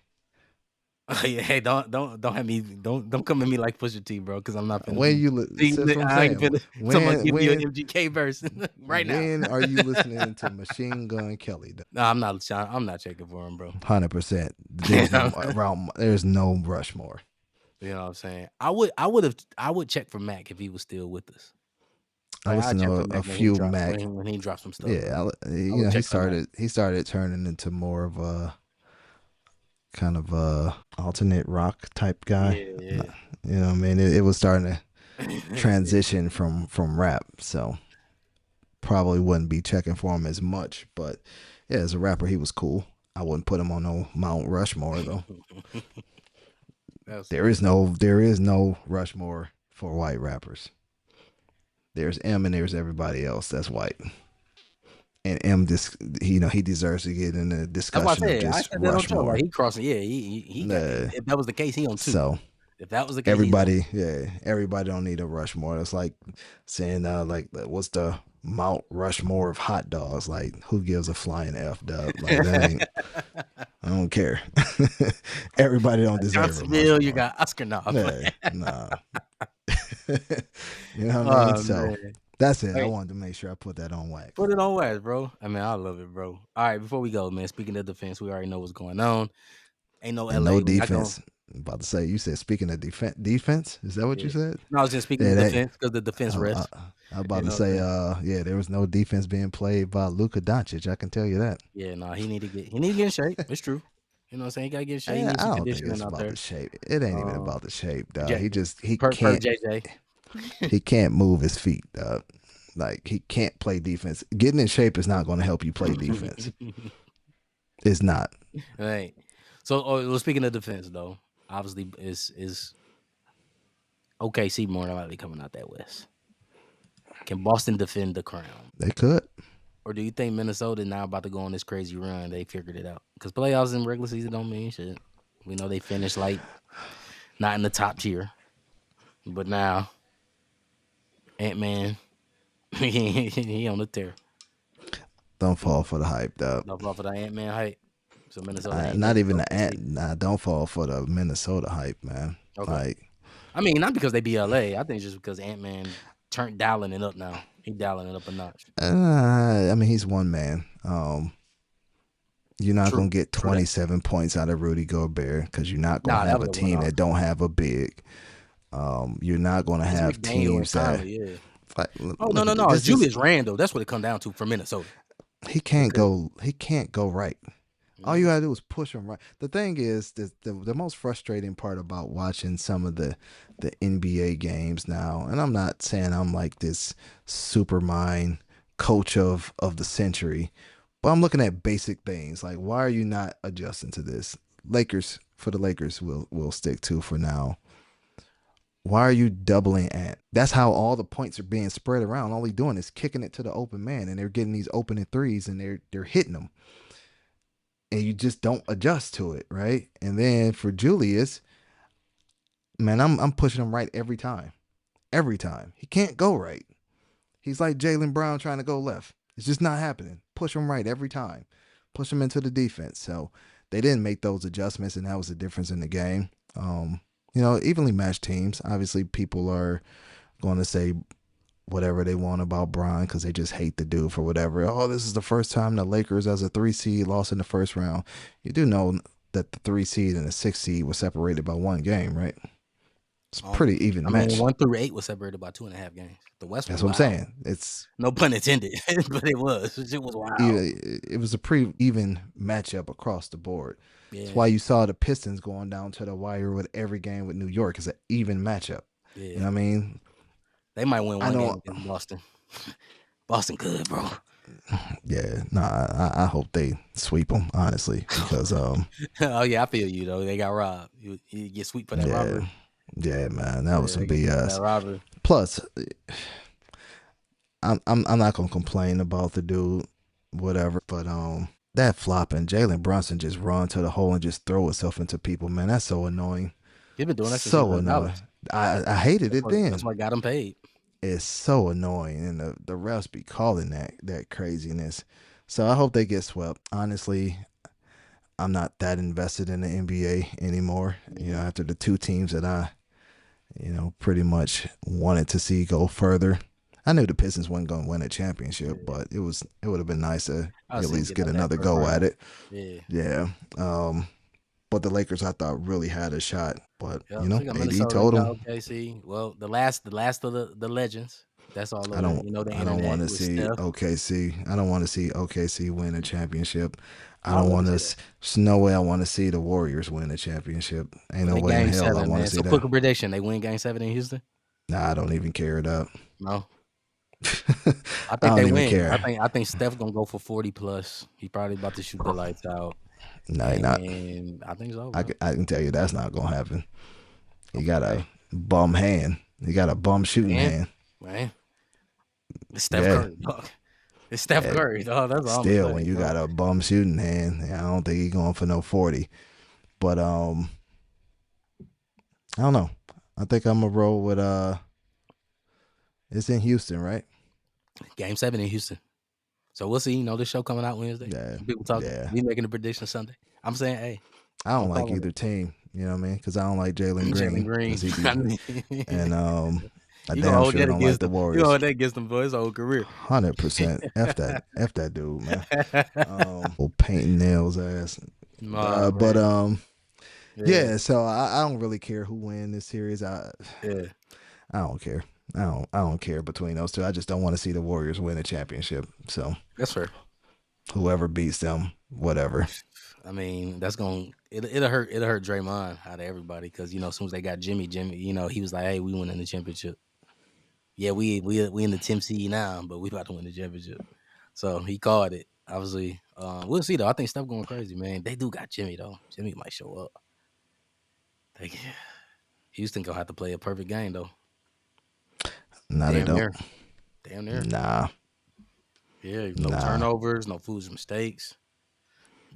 S1: Hey, don't have me. Don't come at me like Pusha T, bro, because I'm not.
S2: When you
S1: someone give me an MGK verse right now.
S2: When are you listening to Machine Gun Kelly?
S1: No, I'm not checking for him, bro.
S2: 100%. There's no Rushmore.
S1: You know what I'm saying? I would check for Mac if he was still with us.
S2: I listened to a few Mac
S1: when he dropped some stuff.
S2: Yeah, he started turning into more of a kind of a alternate rock type guy.
S1: Yeah.
S2: You know what I mean? It was starting to transition from rap, so probably wouldn't be checking for him as much. But yeah, as a rapper, he was cool. I wouldn't put him on no Mount Rushmore though. There is no Rushmore for white rappers. There's M and there's everybody else that's white. And M, he deserves to get in the discussion of just Rushmore.
S1: He crossing, he if that was the case, he on 2.
S2: So
S1: if that was the case,
S2: everybody don't need a Rushmore. It's like saying what's the Mount Rushmore of hot dogs? Like, who gives a flying F, dub? Like, that ain't. I don't care. Everybody don't deserve it.
S1: You got Oscar now.
S2: Nah. You know what I mean? So. Man. That's it. I wanted to make sure I put that on wax.
S1: Put it on wax, bro. I mean, I love it, bro. All right, before we go, man, speaking of defense, we already know what's going on. Ain't no LA.
S2: No defense. I'm about to say, you said speaking of defense? Is that what you said?
S1: No, I was just speaking of defense because the defense rest.
S2: I was about to say, there was no defense being played by Luka Doncic. I can tell you that.
S1: Yeah, no, he need to get in shape. It's true. You know what I'm saying? He gotta get in shape.
S2: I don't think it's about the shape. It ain't even about the shape, dog. He can't.
S1: JJ.
S2: He can't move his feet, dog. Like, he can't play defense. Getting in shape is not going to help you play defense. It's not.
S1: Right. So, speaking of defense, though, obviously is OKC more than likely coming out that West. Can Boston defend the crown?
S2: They could.
S1: Or do you think Minnesota now about to go on this crazy run? They figured it out because playoffs and regular season don't mean shit. We know they finished like not in the top tier, but now Ant-Man he on the tear.
S2: Don't fall for the hype, though.
S1: Don't fall for the Ant-Man hype. So Minnesota ain't
S2: Not
S1: never
S2: even
S1: go
S2: the Ant. Nah, don't fall for the Minnesota hype, man.
S1: Okay.
S2: Like,
S1: I mean, not because they be LA. I think it's just because Ant-Man turned dialing it up now. He dialing it up a notch.
S2: I mean, he's one man. You're not
S1: True.
S2: gonna get
S1: True that.
S2: 27 points out of Rudy Gobert because you're not gonna
S1: Nah, that
S2: have
S1: was
S2: a
S1: a
S2: team
S1: one-off.
S2: that don't have a big. You're not gonna
S1: It's
S2: have
S1: McDaniel and
S2: teams that.
S1: Conley, yeah.
S2: Like,
S1: Oh
S2: look at
S1: no!
S2: this
S1: It's Julius Randle. That's what it come down to for Minnesota.
S2: He can't go. He can't go right. All you
S1: Mhm.
S2: gotta do is push him right. The thing is, the most frustrating part about watching some of the NBA games now, and I'm not saying I'm like this super mind coach of the century, but I'm looking at basic things like why are you not adjusting to this? For the Lakers, will stick to for now. Why are you doubling Ant? That's how all the points are being spread around. All he's doing is kicking it to the open man, and they're getting these opening threes, and they're hitting them. And you just don't adjust to it, right? And then for Julius, man, I'm pushing him right every time. Every time. He can't go right. He's like Jaylen Brown trying to go left. It's just not happening. Push him right every time. Push him into the defense. So they didn't make those adjustments, and that was the difference in the game. Evenly matched teams. Obviously, people are going to say whatever they want about Bron because they just hate the dude for whatever. Oh, this is the first time the Lakers as a 3 seed lost in the first round. You do know that the 3 seed and the 6 seed were separated by one game, right? It's pretty even match.
S1: 1 through 8 was separated by 2.5 games. The West was
S2: That's what I'm saying. It's
S1: no pun intended, but it was. It was wild.
S2: It was a pretty even matchup across the board.
S1: Yeah.
S2: That's why you saw the Pistons going down to the wire with every game with New York. It's an even matchup.
S1: Yeah.
S2: You know what I mean?
S1: They might win one game against Boston. Boston good, bro.
S2: Yeah, I hope they sweep them, honestly, because
S1: oh yeah, I feel you though. They got robbed. You get swept for that robbery.
S2: Yeah, man, that was some BS.
S1: That robbery.
S2: Plus, I'm not gonna complain about the dude, whatever, but that flopping Jalen Brunson just run to the hole and just throw itself into people, man. That's so annoying.
S1: You've been doing that
S2: so annoying. I hated it then.
S1: That's why I got him paid.
S2: It's so annoying, and the refs be calling that craziness. So I hope they get swept. Honestly, I'm not that invested in the NBA anymore. After the two teams that I, pretty much wanted to see go further. I knew the Pistons weren't going to win a championship, but it would have been nice to at least get another go at it. Yeah. But the Lakers, I thought, really had a shot. But AD told them.
S1: OKC. Well, the last of the legends. That's all. I don't
S2: want to see OKC. I don't want to see OKC win a championship. I don't want to. There's no way I want to see the Warriors win a championship. Ain't no way in hell I want to see that.
S1: So quick prediction: they win Game 7 in Houston.
S2: Nah, I don't even care that.
S1: No. I think they win. Care. I think Steph gonna go for 40 plus. He probably about to shoot the lights out.
S2: No, not.
S1: I think so.
S2: I can tell you that's not gonna happen. He got a bum hand. He got a bum shooting hand.
S1: Man, it's Steph Curry, dog. It's Steph Curry, dog. That's all.
S2: Still, when you got a bum shooting hand, I don't think he's going for no 40. But I don't know. I think I'm gonna roll with It's in Houston, right?
S1: Game 7 in Houston. So we'll see. This show coming out Wednesday.
S2: Yeah.
S1: People talking.
S2: Yeah.
S1: We making a prediction Sunday. I'm saying, hey.
S2: I don't like either team. You know what I mean? Because I don't like Jalen Green. And I damn sure don't like the Warriors.
S1: You hold that against them for his whole career.
S2: 100%. F that dude, man. Painting nails ass. Yeah. So I don't really care who wins this series. I don't care. I don't care between those two. I just don't want to see the Warriors win a championship. So
S1: that's fair.
S2: Whoever beats them, whatever.
S1: I mean, that's it'll hurt Draymond out of everybody because as soon as they got Jimmy, he was like, hey, we winning the championship. Yeah, we in the 10th seed now, but we about to win the championship. So he called it. Obviously, we'll see though. I think Steph going crazy, man. They do got Jimmy though. Jimmy might show up. Houston gonna have to play a perfect game though.
S2: No, they
S1: Damn
S2: don't.
S1: near. Damn near.
S2: Nah,
S1: Yeah, no
S2: nah,
S1: turnovers, no foolish mistakes.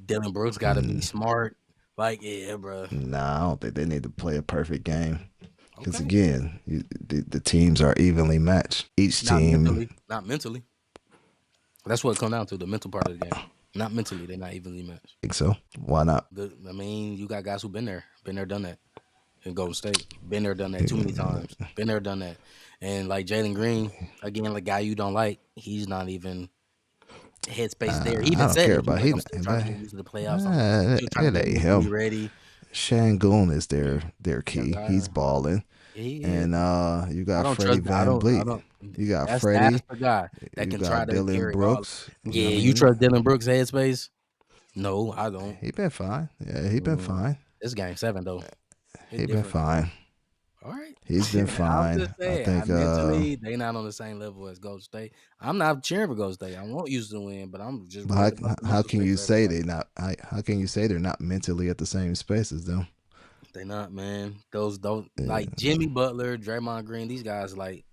S1: Dylan Brooks got to be smart. Like, yeah, bro.
S2: nah. I don't think they need to play a perfect game. Because
S1: Okay.
S2: again, the teams are evenly matched. Each
S1: Not
S2: team,
S1: mentally. Not mentally. That's what it comes down to, the mental part of the game. Not mentally, they're not evenly matched.
S2: think so. Why not?
S1: I mean, you got guys who've been there, done that in Golden State. Been there, done that too many times. Been there, done that. And like Jalen Green, again, like guy you don't like, he's not even headspace there. He
S2: I
S1: even
S2: don't
S1: said
S2: care
S1: it. He was
S2: about
S1: like,
S2: he.
S1: I'm still trying to
S2: But,
S1: get used to the playoffs. I'm still trying to
S2: it
S1: get
S2: ain't
S1: used to be
S2: him.
S1: ready.
S2: Shangoon is their key.
S1: guy.
S2: He's balling.
S1: He
S2: And
S1: is.
S2: you
S1: I
S2: got
S1: don't
S2: Freddie
S1: trust. I
S2: Van
S1: don't. I
S2: Vliet.
S1: don't.
S2: You got
S1: That's
S2: Freddie.
S1: the guy that
S2: You
S1: can try
S2: got
S1: to
S2: Dylan
S1: carry all.
S2: Brooks. You know
S1: Yeah,
S2: what I
S1: you
S2: mean?
S1: trust Dylan Brooks' headspace? No, I don't.
S2: He been fine. Yeah, he been fine.
S1: It's game 7 though. It's
S2: He been
S1: different.
S2: fine.
S1: All right.
S2: He's been
S1: I'm
S2: fine.
S1: just
S2: I
S1: saying.
S2: think
S1: Mentally, they not on the same level as Golden State. I'm not cheering for Golden State. I want Houston to win, but I'm just
S2: but
S1: worried about the
S2: how
S1: mental
S2: can
S1: space
S2: you
S1: for
S2: say
S1: everybody.
S2: they not how can you say they're not mentally at the same space as them?
S1: They not, man. Those like Jimmy Butler, Draymond Green. These guys like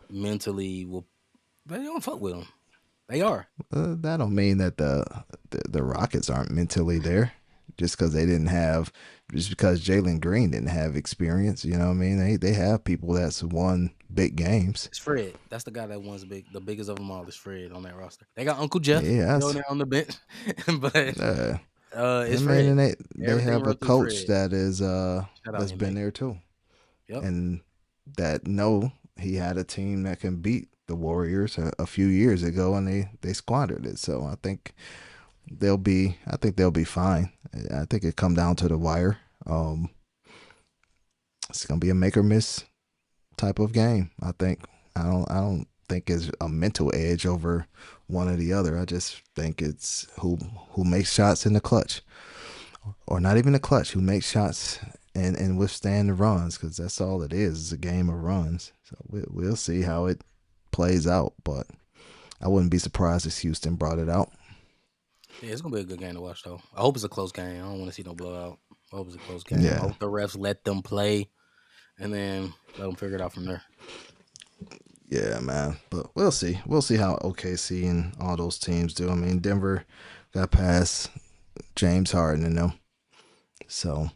S1: mentally will. They don't fuck with them. They are.
S2: That don't mean that the Rockets aren't mentally there. Just because Jalen Green didn't have experience, you know what I mean? They have people that's won big games.
S1: It's Fred. That's the guy that wins the biggest of them all is Fred on that roster. They got Uncle Jeff
S2: Yes.
S1: on there on the bench, but it's
S2: I
S1: Fred.
S2: mean, they
S1: Everything
S2: have a
S1: run through
S2: coach
S1: Fred.
S2: that is
S1: Shout out
S2: that's been
S1: Ime.
S2: there too,
S1: Yep.
S2: and that he had a team that can beat the Warriors a few years ago, and they squandered it. So I think they'll be fine. I think it come down to the wire. It's gonna be a make or miss type of game. I think. I don't think it's a mental edge over one or the other. I just think it's who makes shots in the clutch, or not even the clutch. Who makes shots and withstand the runs, because that's all it is. It's a game of runs. So we'll see how it plays out. But I wouldn't be surprised if Houston brought it out.
S1: Yeah, it's gonna be a good game to watch though. I hope it's a close game. I don't want to see no blowout. I hope it's a close game.
S2: Yeah.
S1: I hope the refs let them play, and then let them figure it out from there.
S2: Yeah, man. But we'll see. We'll see how OKC and all those teams do. I mean, Denver got past James Harden and them. So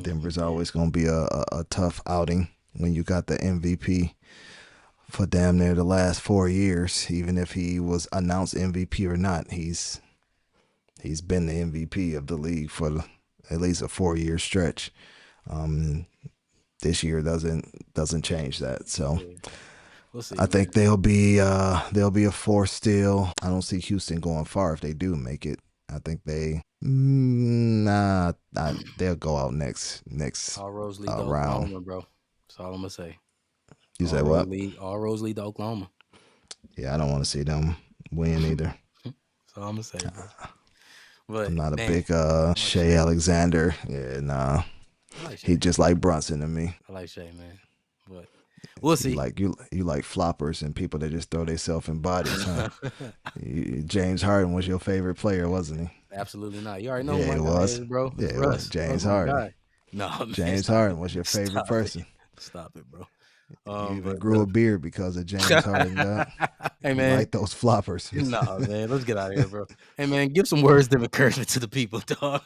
S2: Denver's always going to be a tough outing when you got the MVP for damn near the last 4 years. Even if he was announced MVP or not, he's been the MVP of the league for at least a 4-year stretch. This year doesn't change that. So
S1: We'll see.
S2: I think they'll be a force still. I don't see Houston going far if they do make it. I think they'll go out next
S1: all roads lead to
S2: round.
S1: Oklahoma, bro. That's all I'm gonna say.
S2: You say what?
S1: All roads lead to Oklahoma.
S2: Yeah, I don't want to see them win either.
S1: That's all I'm gonna say, bro. But
S2: I'm not a
S1: man,
S2: big Shea Alexander. Yeah, nah. He just like Brunson to me.
S1: I like Shea, man. But we'll see.
S2: You like floppers and people that just throw themselves in bodies, huh? James Harden was your favorite player, wasn't he?
S1: Absolutely not. You already know
S2: Yeah,
S1: who
S2: it
S1: my guy
S2: was.
S1: is, bro.
S2: Yeah, it was James Harden.
S1: No, man,
S2: James Harden was your favorite person.
S1: Stop it, bro.
S2: You even grew a beard because of James Harden.
S1: Hey, man.
S2: You like those floppers.
S1: No, man. Let's get out of here, bro. Hey, man, give some words of encouragement to the people, dog.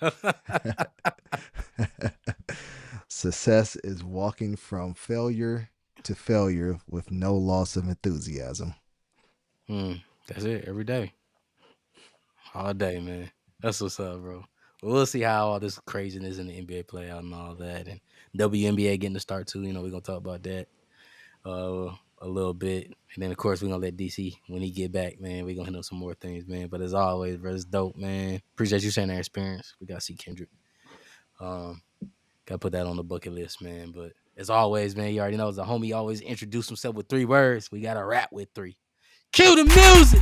S2: Success is walking from failure to failure with no loss of enthusiasm.
S1: That's it. Every day. All day, man. That's what's up, bro. We'll see how all this craziness in the NBA play out and all that. And WNBA getting to start, too. You know, we're going to talk about that a little bit. And then, of course, we're going to let DC, when he get back, man, we're going to hit on some more things, man. But as always, bro, it's dope, man. Appreciate you sharing that experience. We got to see Kendrick. Got to put that on the bucket list, man. But as always, man, you already know, the homie always introduce himself with 3 words. We got to rap with 3. Cue the music!